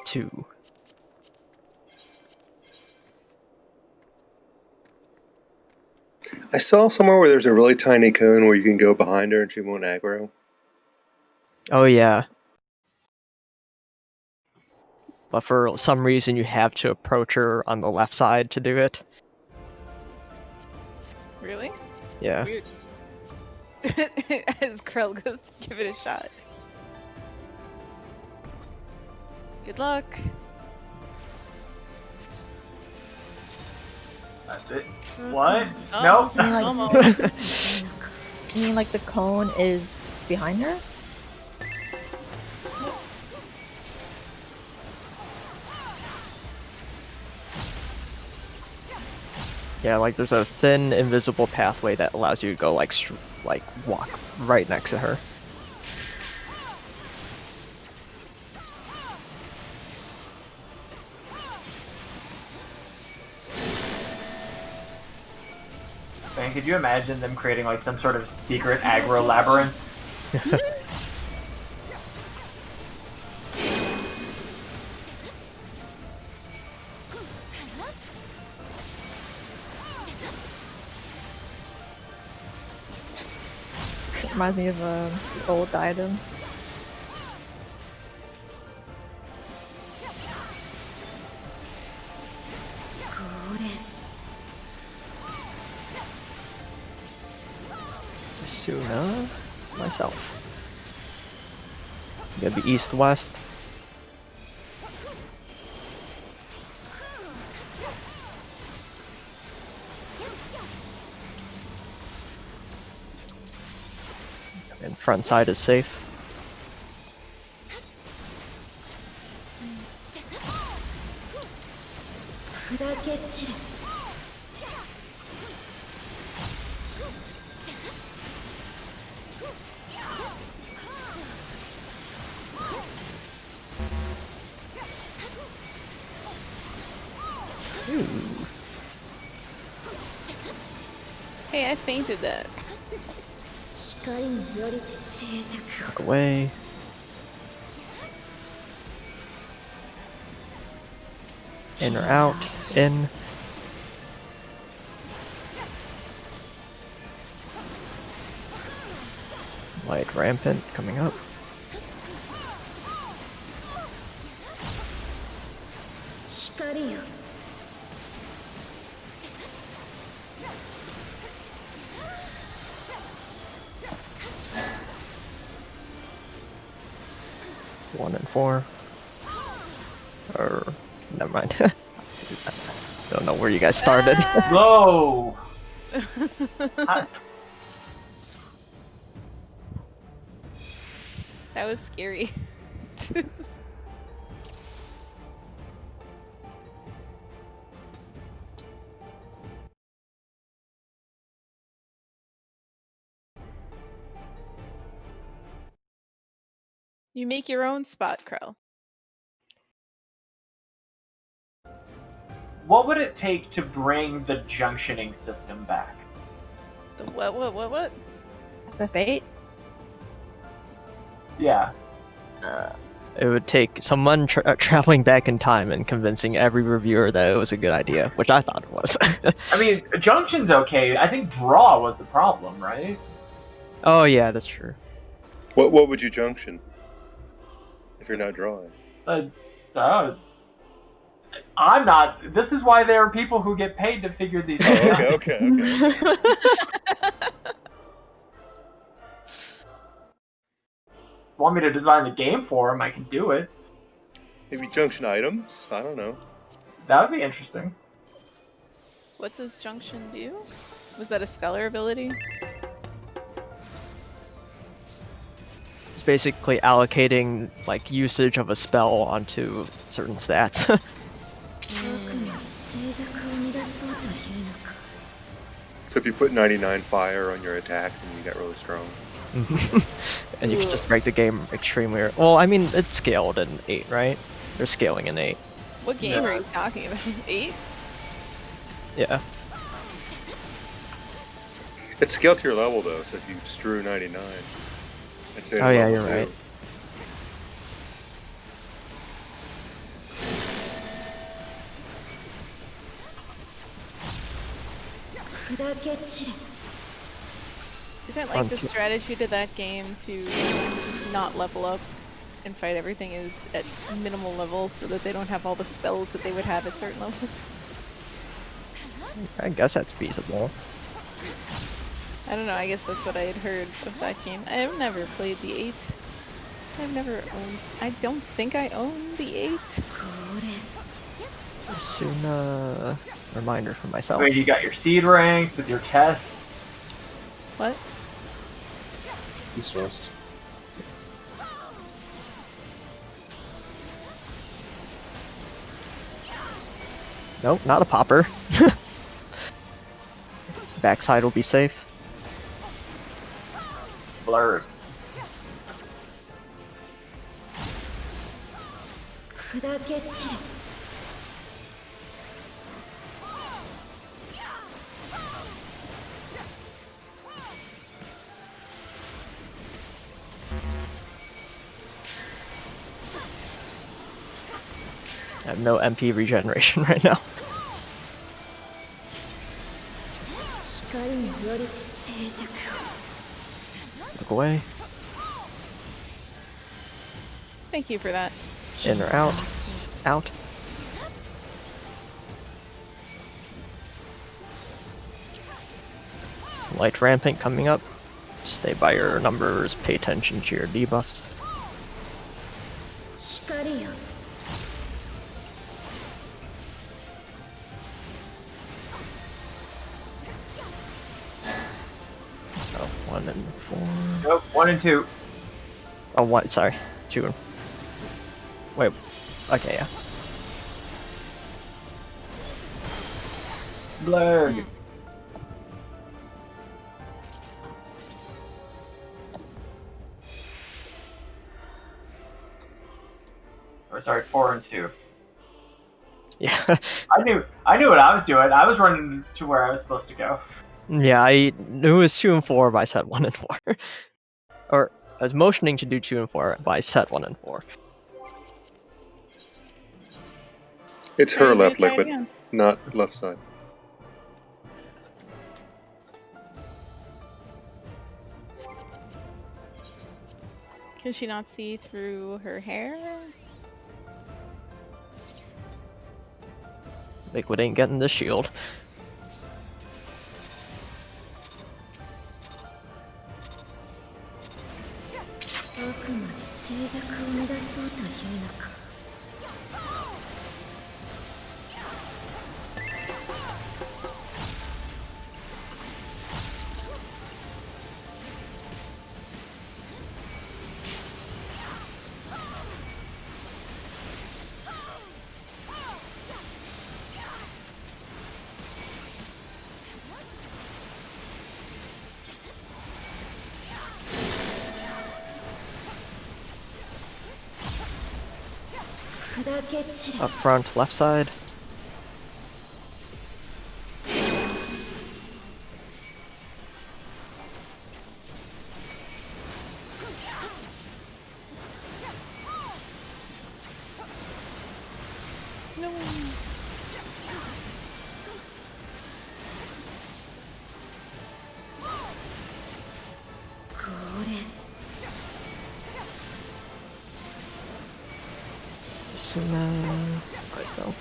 Two. I saw somewhere where there's a really tiny cone where you can go behind her and she won't aggro. Oh yeah. But for some reason you have to approach her on the left side to do it. Really? Yeah. Weird. As Krell goes to give it a shot. Good luck. That's it. What? Oh, Nope. I mean, like- almost. You mean like the cone is behind her? Yeah, like there's a thin, invisible pathway that allows you to go like walk right next to her. Man, could you imagine them creating like some sort of secret aggro labyrinth? Reminds me of the old item. Suna, myself. Gonna be east-west. And front side is safe. Hey, I fainted that. Walk away. In or out? In. Light rampant coming up. One and four. Or never mind. Don't know where you guys started. Whoa! That was scary. You make your own spot, Crow. What would it take to bring the junctioning system back? The what? FF8? Yeah. It would take someone traveling back in time and convincing every reviewer that it was a good idea, which I thought it was. I mean, junction's okay. I think draw was the problem, right? Oh yeah, that's true. What would you junction if you're not drawing? I'm not. This is why there are people who get paid to figure these things out. Okay. Want me to design the game for them, I can do it. Maybe junction items? I don't know. That would be interesting. What does junction do? Was that a scholar ability? It's basically allocating like usage of a spell onto certain stats. So if you put 99 fire on your attack, then you get really strong. And you can just break the game extremely. Well, I mean, it's scaled in 8, right? They're scaling in 8. What game are you talking about? 8? Yeah. It's scaled to your level though, so if you strew 99, I'd say Oh yeah, level you're 2. right. Isn't like the strategy to that game to just not level up and fight everything is at minimal levels so that they don't have all the spells that they would have at certain levels? I guess that's feasible. I don't know, I guess that's what I had heard of that game. I have never played the 8. I've never owned... I don't think I own the 8. Soon, reminder for myself. Wait, you got your seed ranks with your tests. What? East West. Nope, not a popper. Backside will be safe. Blurred. I have no MP regeneration right now. Look away. Thank you for that. In or out. Out. Light rampant coming up. Stay by your numbers, pay attention to your debuffs. Oh, 1 and 4. Nope, 1 and 2. Oh, 1, sorry. 2 and... Wait. Okay, yeah. Blurred. Or sorry, 4 and 2. Yeah. I knew what I was doing. I was running to where I was supposed to go. Yeah, I knew it was 2 and 4, but I said 1 and 4. Or, I was motioning to do 2 and 4, but I said 1 and 4. It's Okay, her you left try it liquid, again. not left side. Can she not see through her hair? Liquid ain't getting the shield. Up front, left side. No. Myself.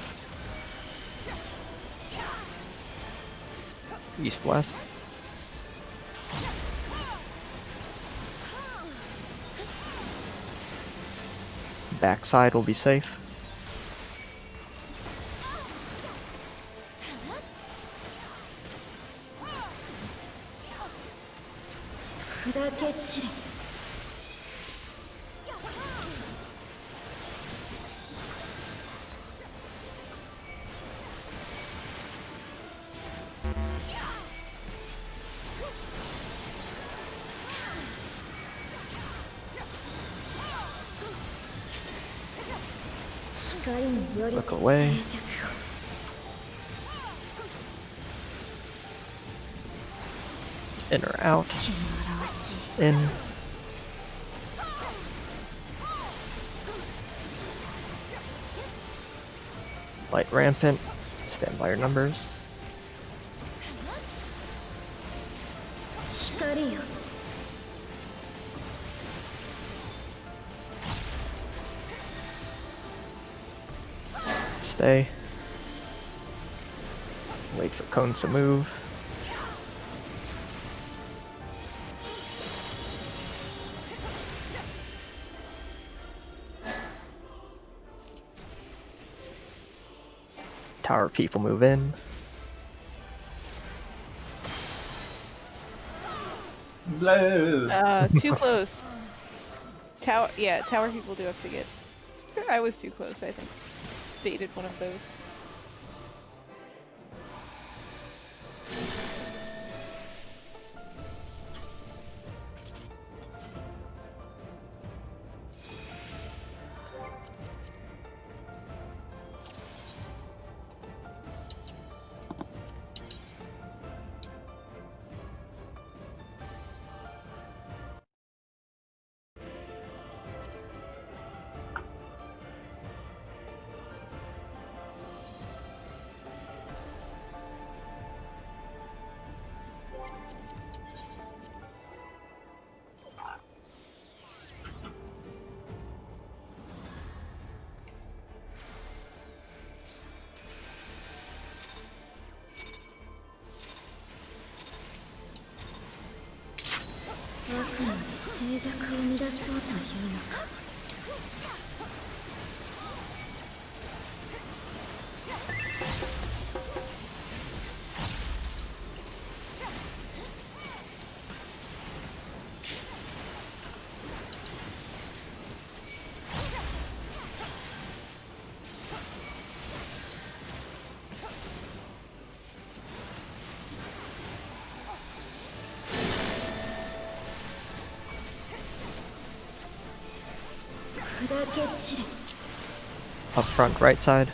East west. Backside will be safe. Look away. In or out. In. Light rampant. Stand by your numbers. Stay. Wait for cones to move. Tower people move in. Blue. Too close. Tower, yeah, tower people do have to get. I was too close, I think. Baited one of those. Up front, right side.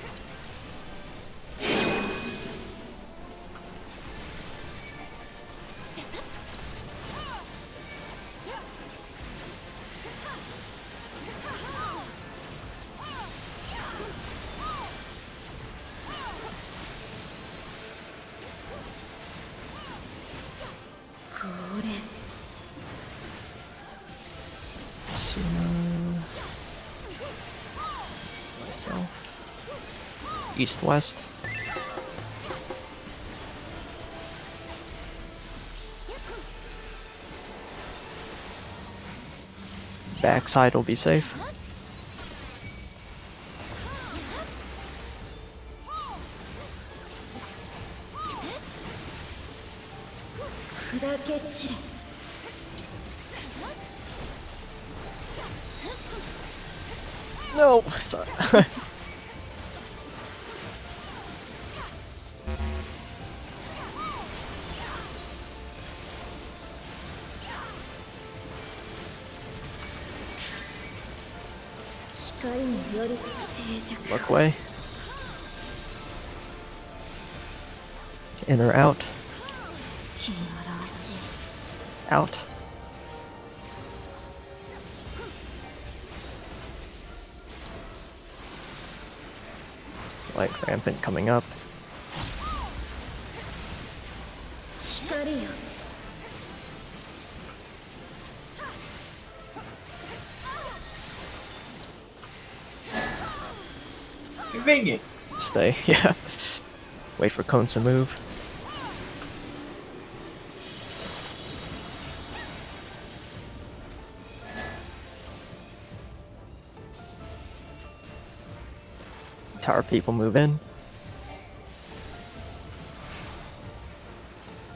Myself. East west. Backside will be safe. No, sorry. Look away. In or out. Out. Like rampant coming up. Convenient. Stay, yeah. Wait for cones to move. Tower people move in.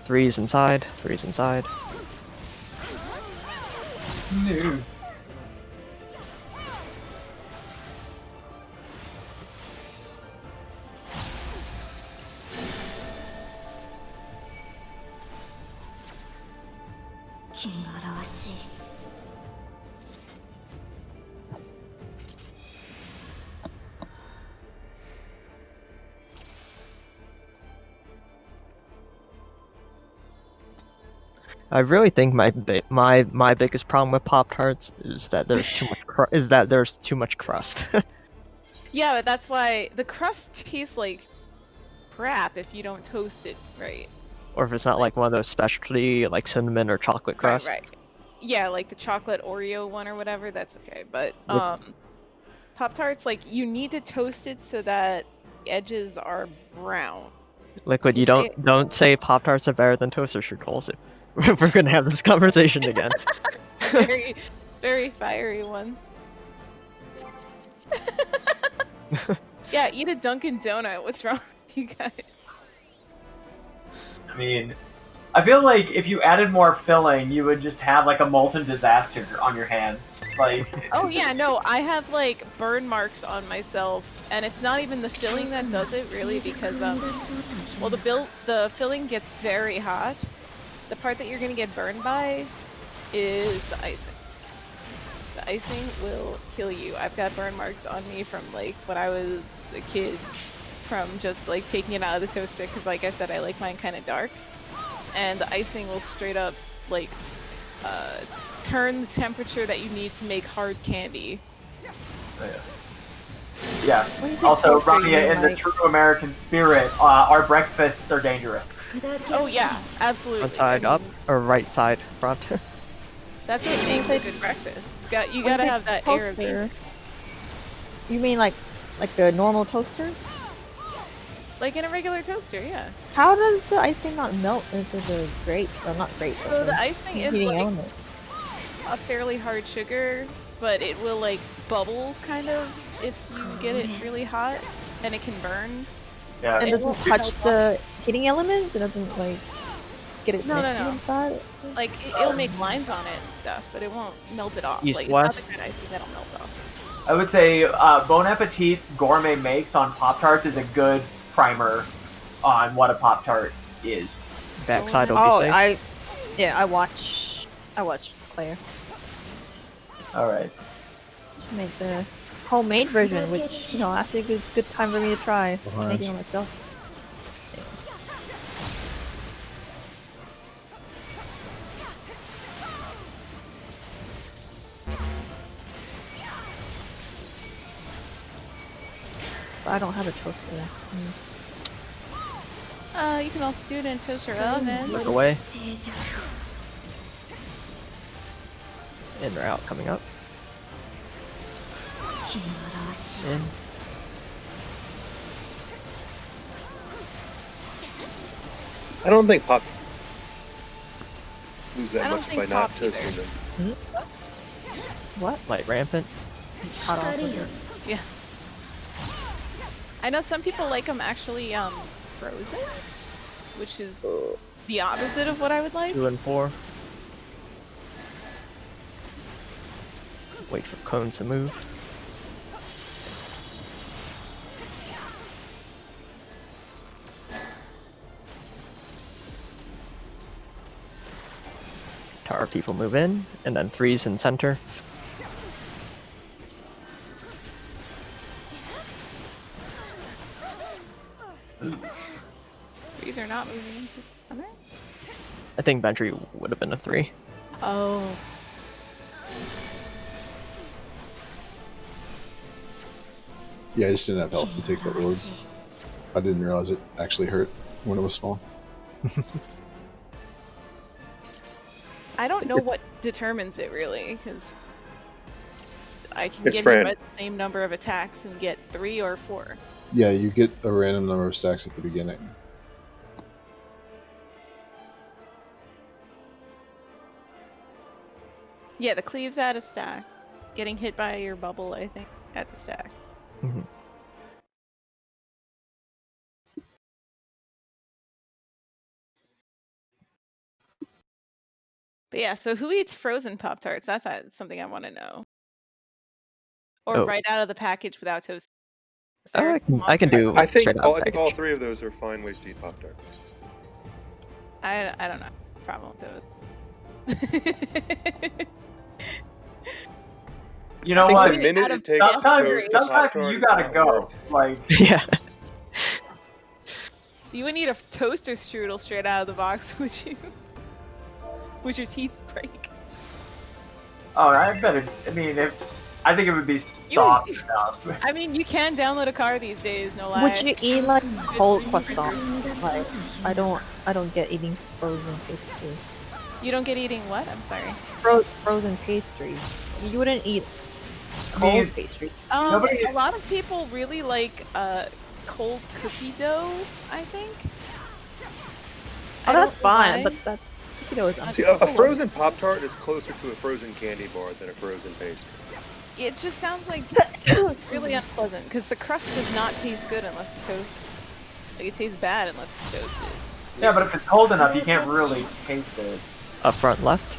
Threes inside, threes inside. No. I really think my biggest problem with Pop-Tarts is that there's too much crust. Yeah, but that's why the crust tastes like crap if you don't toast it right. Or if it's not like one of those specialty like cinnamon or chocolate crust. Right. Yeah, like the chocolate Oreo one or whatever, that's okay. But Pop-Tarts, like, you need to toast it so that the edges are brown. Liquid, you don't say Pop-Tarts are better than toaster strudels if we're gonna have this conversation again. Very, very fiery one. Yeah, eat a Dunkin' Donut. What's wrong with you guys? I mean, I feel like if you added more filling, you would just have like a molten disaster on your hands. Like. Oh yeah, no, I have like burn marks on myself, and it's not even the filling that does it really, because well, the filling gets very hot. The part that you're gonna get burned by is the icing. The icing will kill you. I've got burn marks on me from like when I was a kid, from just like taking it out of the toaster, because like I said, I like mine kind of dark, and the icing will straight up like turn the temperature that you need to make hard candy. Yeah. Also, Rania, in the true American spirit, our breakfasts are dangerous. Oh yeah, absolutely. Front side I up mean, or right side front? That's what makes a good breakfast. You When gotta say have that air of toaster, bacon. you mean like the normal toaster? Like in a regular toaster, yeah. How does the icing not melt into the grate? Well, not grate, but So the icing is heating like element. a fairly hard sugar, but it will like bubble kind of if you get it really hot, and it can burn. Yeah. And It doesn't won't touch melt off. the heating elements? It doesn't like get it No, no, messy no. inside? Like it'll make lines on it and stuff, but it won't melt it off. East, Like it's not west. the kind of icing that'll melt off. I would say Bon Appetit's gourmet makes on Pop Tarts is a good primer on what a Pop Tart is. Backside will be Oh, safe. I watch Claire. All right. Make the homemade version, which actually a good time for me to try Behind. making it myself. But I don't have a toaster. You can also do it in toaster oven. Look away. In or out, coming up. In. I don't think Pop lose I that don't much think by not Pop toasting either. them. What? Light rampant. Hot off of it. Yeah. I know some people like them actually frozen, which is the opposite of what I would like. 2 and 4. Wait for cones to move. Tower people move in, and then 3's in center. These are not moving into center. I think Bentry would have been a 3. Oh. Yeah, I just didn't have health to take that orb. I didn't realize it actually hurt when it was small. I don't know what determines it really, because I can It's get hit Fran. by the same number of attacks and get 3 or 4. Yeah, you get a random number of stacks at the beginning. Yeah, the cleave's at a stack. Getting hit by your bubble, I think, at the stack. Mhm. But yeah, so who eats frozen Pop Tarts? That's something I want to know. Or Oh. right out of the package without toast. I can do I think straight all, out I think all package. 3 of those are fine ways to eat Pop Tarts. I don't know. Problem with those. You know I think what? the minute Out of it takes to Sometimes, toast a Pop sometimes Tart you is gotta not go. worth. Like, Yeah. You would need a toaster strudel straight out of the box, would you? Would your teeth break? oh, I better. I mean, I think it would be soft enough. I mean, you can download a car these days, no lie. Would you eat like cold croissant? Like I don't get eating frozen pastry. You don't get eating what? I'm sorry. Frozen pastries. You wouldn't eat I mean, cold pastry. Nobody- A lot of people really like cold cookie dough, I think. Oh, I don't that's know fine, why. but that's See, a frozen Pop Tart is closer to a frozen candy bar than a frozen pastry. It just sounds like really unpleasant because the crust does not taste good unless it's toasted. Like it tastes bad unless it's toasted. Yeah, but if it's cold enough, you can't really taste it. Up front left.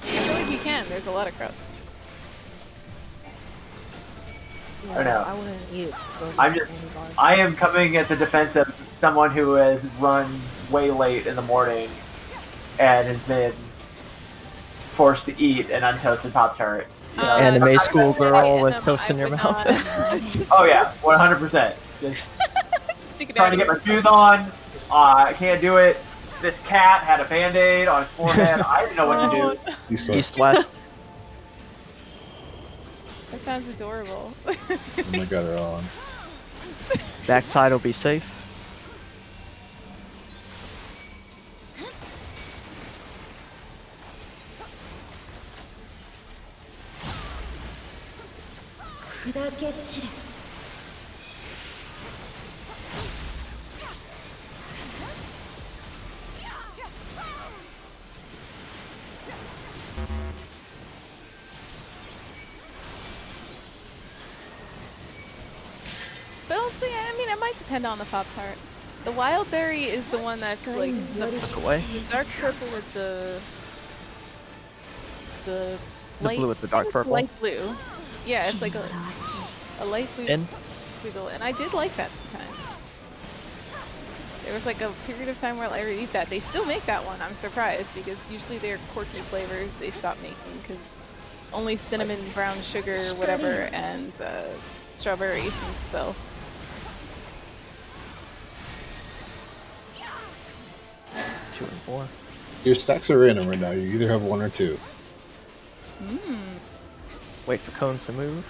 I feel like you can. There's a lot of crust. Yeah, I know. I wouldn't eat frozen I'm just- candy bars. I am coming at the defense of someone who has run way late in the morning and has been forced to eat an untoasted Pop Tart. You know? Anime I school would girl eat with them. toast I in your would mouth. not. Oh yeah, 100%. Just Stick it trying to out. get my shoes on. I can't do it. This cat had a band-aid on his forehead. I didn't know what to do. East East west. That sounds adorable. Oh my god, they're all on. Backside will be safe. But also, yeah, I mean, it might depend on the Pop Tart. The Wild Berry is the one that's like Look away. the dark purple with the The light, blue with the dark purple. light blue. Yeah, it's like a light blue In. squiggle, and I did like that sometimes. There was like a period of time where I would eat that. They still make that one. I'm surprised because usually they're quirky flavors they stopped making because only cinnamon, brown sugar, whatever, and strawberry seems to sell. Two and four. Your stacks are random right now. You either have one or two. Wait for cones to move.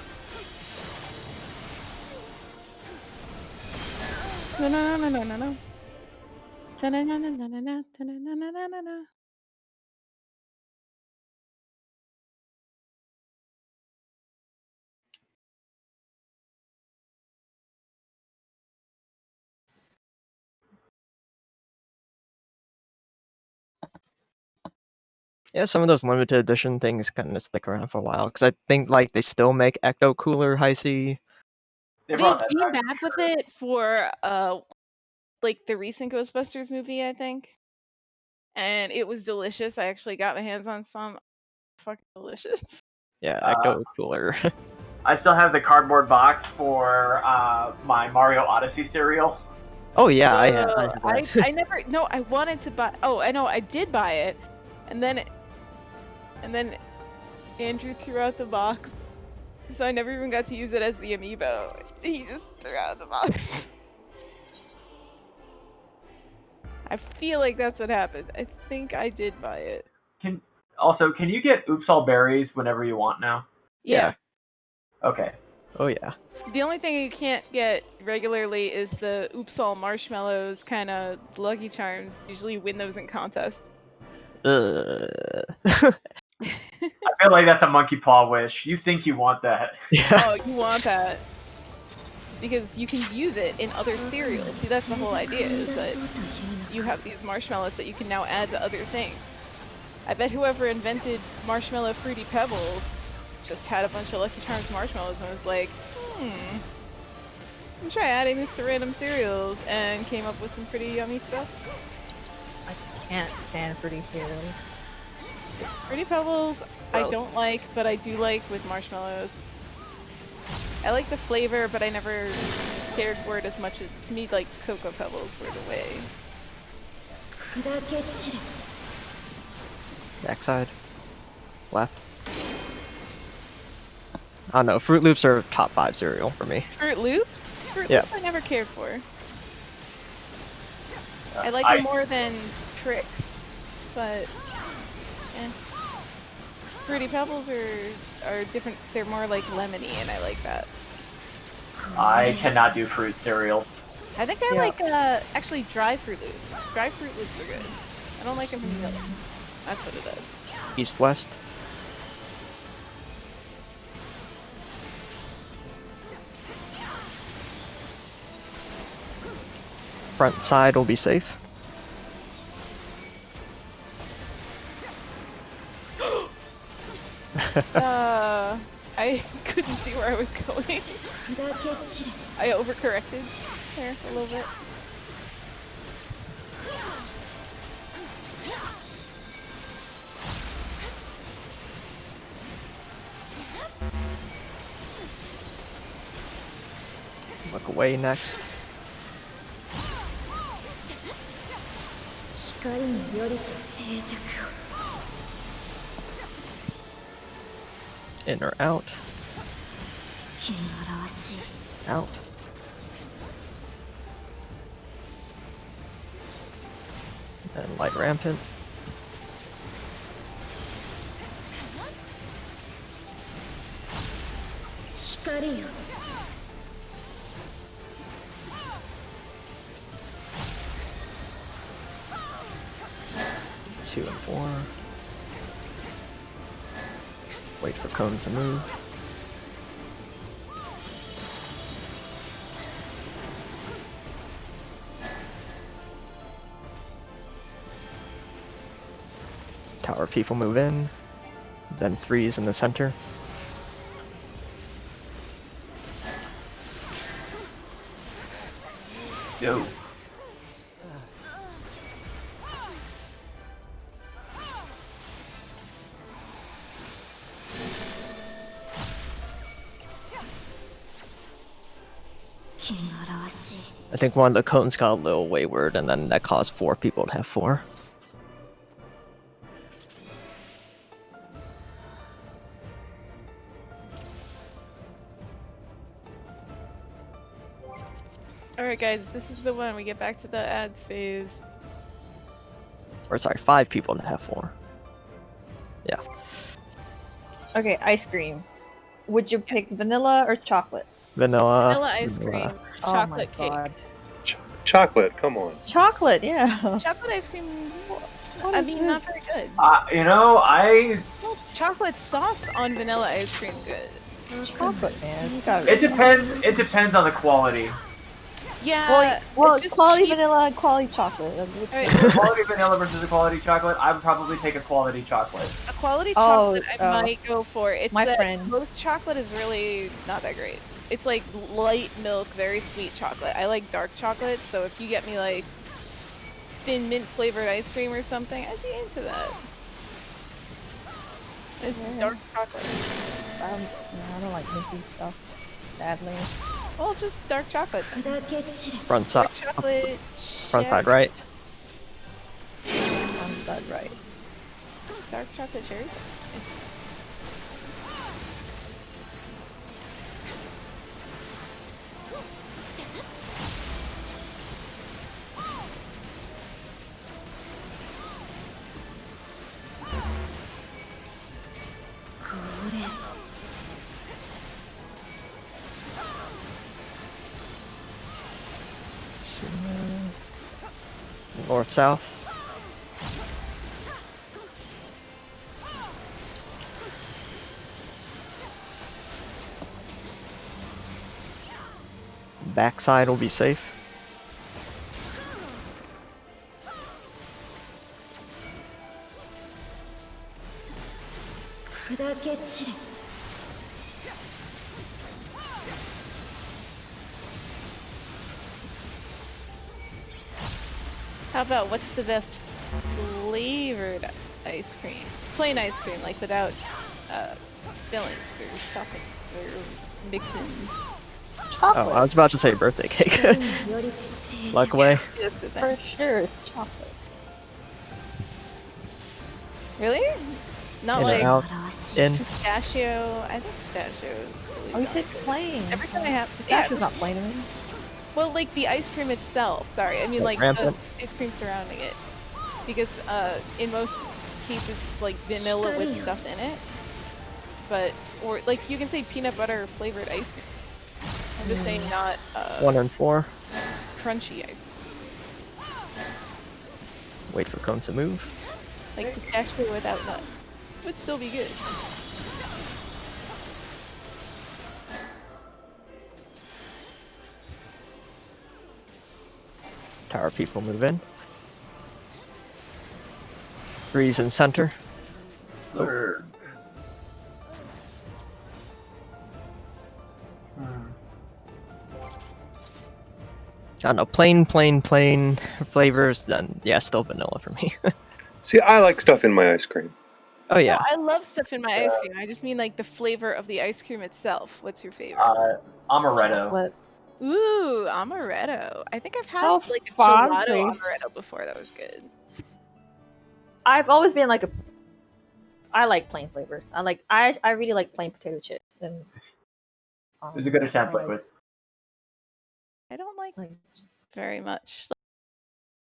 No, no, no, no, no, no. Na na na na na na na na na na na na. Yeah, some of those limited edition things kind of stick around for a while because I think like they still make Ecto Cooler High C. They They brought that came back. back with it for like the recent Ghostbusters movie, I think. And it was delicious. I actually got my hands on some. Fucking delicious. Yeah, Uh, Ecto Cooler. I still have the cardboard box for my Mario Odyssey cereal. Oh yeah, I have I never. No, I wanted to buy. Oh, I know. I did buy it, and then Andrew threw out the box, so I never even got to use it as the amiibo. He just threw out the box. I feel like that's what happened. I think I did buy it. Can you get Oops All Berries whenever you want now? Yeah. Okay. Oh yeah. The only thing you can't get regularly is the Oops All Marshmallows kind of Lucky Charms. Usually win those in contests. I feel like that's a monkey paw wish. You think you want that. Yeah. Oh, you want that. Because you can use it in other cereals. See, that's the whole idea, is that you have these marshmallows that you can now add to other things. I bet whoever invented Marshmallow Fruity Pebbles just had a bunch of Lucky Charms marshmallows and was like, let me try adding this to random cereals, and came up with some pretty yummy stuff. I can't stand fruity cereals. Fruity Pebbles I Gross. don't like, but I do like with marshmallows. I like the flavor, but I never cared for it as much as, to me, like, Cocoa Pebbles were the way. Backside. Left. I don't know. Fruit Loops are top 5 cereal for me. Fruit Loops? Fruit Yeah. Loops I never cared for. I like them more than Trix, but Fruity Pebbles are different. They're more like lemony, and I like that. I cannot do fruit cereal. I think I like actually dry Fruit Loops. Dry Fruit Loops are good. I don't like them from milk. That's what it is. East West. Front side will be safe. I couldn't see where I was going. I overcorrected there a little bit. Look away next. In or out. Out. And light rampant. Two and 4. Wait for cone to move. Tower people move in. Then 3's in the center. Yo. I think one of the cones got a little wayward, and then that caused 4 people to have 4. Alright guys, this is the one. We get back to the ads phase. Or sorry, 5 people to have 4. Yeah. Okay, ice cream. Would you pick vanilla or chocolate? Vanilla. Vanilla ice cream, chocolate oh my cake. God. Chocolate, come on. Chocolate, yeah. Chocolate ice cream, What I is mean, this? not very good. You know, Chocolate sauce on vanilla ice cream, good. Chocolate, man. it depends. It depends on the quality. Yeah, Well, it's just quality cheap. vanilla and quality chocolate. Alright, Quality vanilla versus a quality chocolate. I would probably take a quality chocolate. a quality Oh, chocolate I might go for. It's my that friend. most chocolate is really not that great. It's like light milk, very sweet chocolate. I like dark chocolate, so if you get me like thin mint flavored ice cream or something, I'd be into that. It's dark chocolate. I don't like minty stuff. Sadly. Well, just dark chocolate. Front side. Dark chocolate. Front side right. Sounds that right. Dark chocolate cherry. North south. Backside will be safe. How about what's the best flavored ice cream? Plain ice cream, like without fillings or toppings or mixing. Chocolate. Oh, I was about to say birthday cake. Luck away. For sure, it's chocolate. Really? Not In like and out. In. pistachio. I think pistachio is really Oh, you not said good. plain. Every time I have That's not plain to me. well, like the ice cream itself. Sorry, I mean like the Rampant. ice cream surrounding it, because in most cases it's like vanilla with stuff in it. But or like you can say peanut butter flavored ice cream. I'm just saying not 1 and 4. crunchy ice cream. Wait for cones to move. Like pistachio without nut would still be good. Tower people move in. 3's in center. I don't know, plain flavors, then yeah, still vanilla for me. See, I like stuff in my ice cream. Oh yeah. I love stuff in my ice cream. I just mean like the flavor of the ice cream itself. What's your favorite? Amaretto. Chocolate. Ooh, amaretto. I think I've had So like a fancy. gelato amaretto before. That was good. I've always been like I like plain flavors. I really like plain potato chips and. It's a good sample I liquid. I don't like like very much.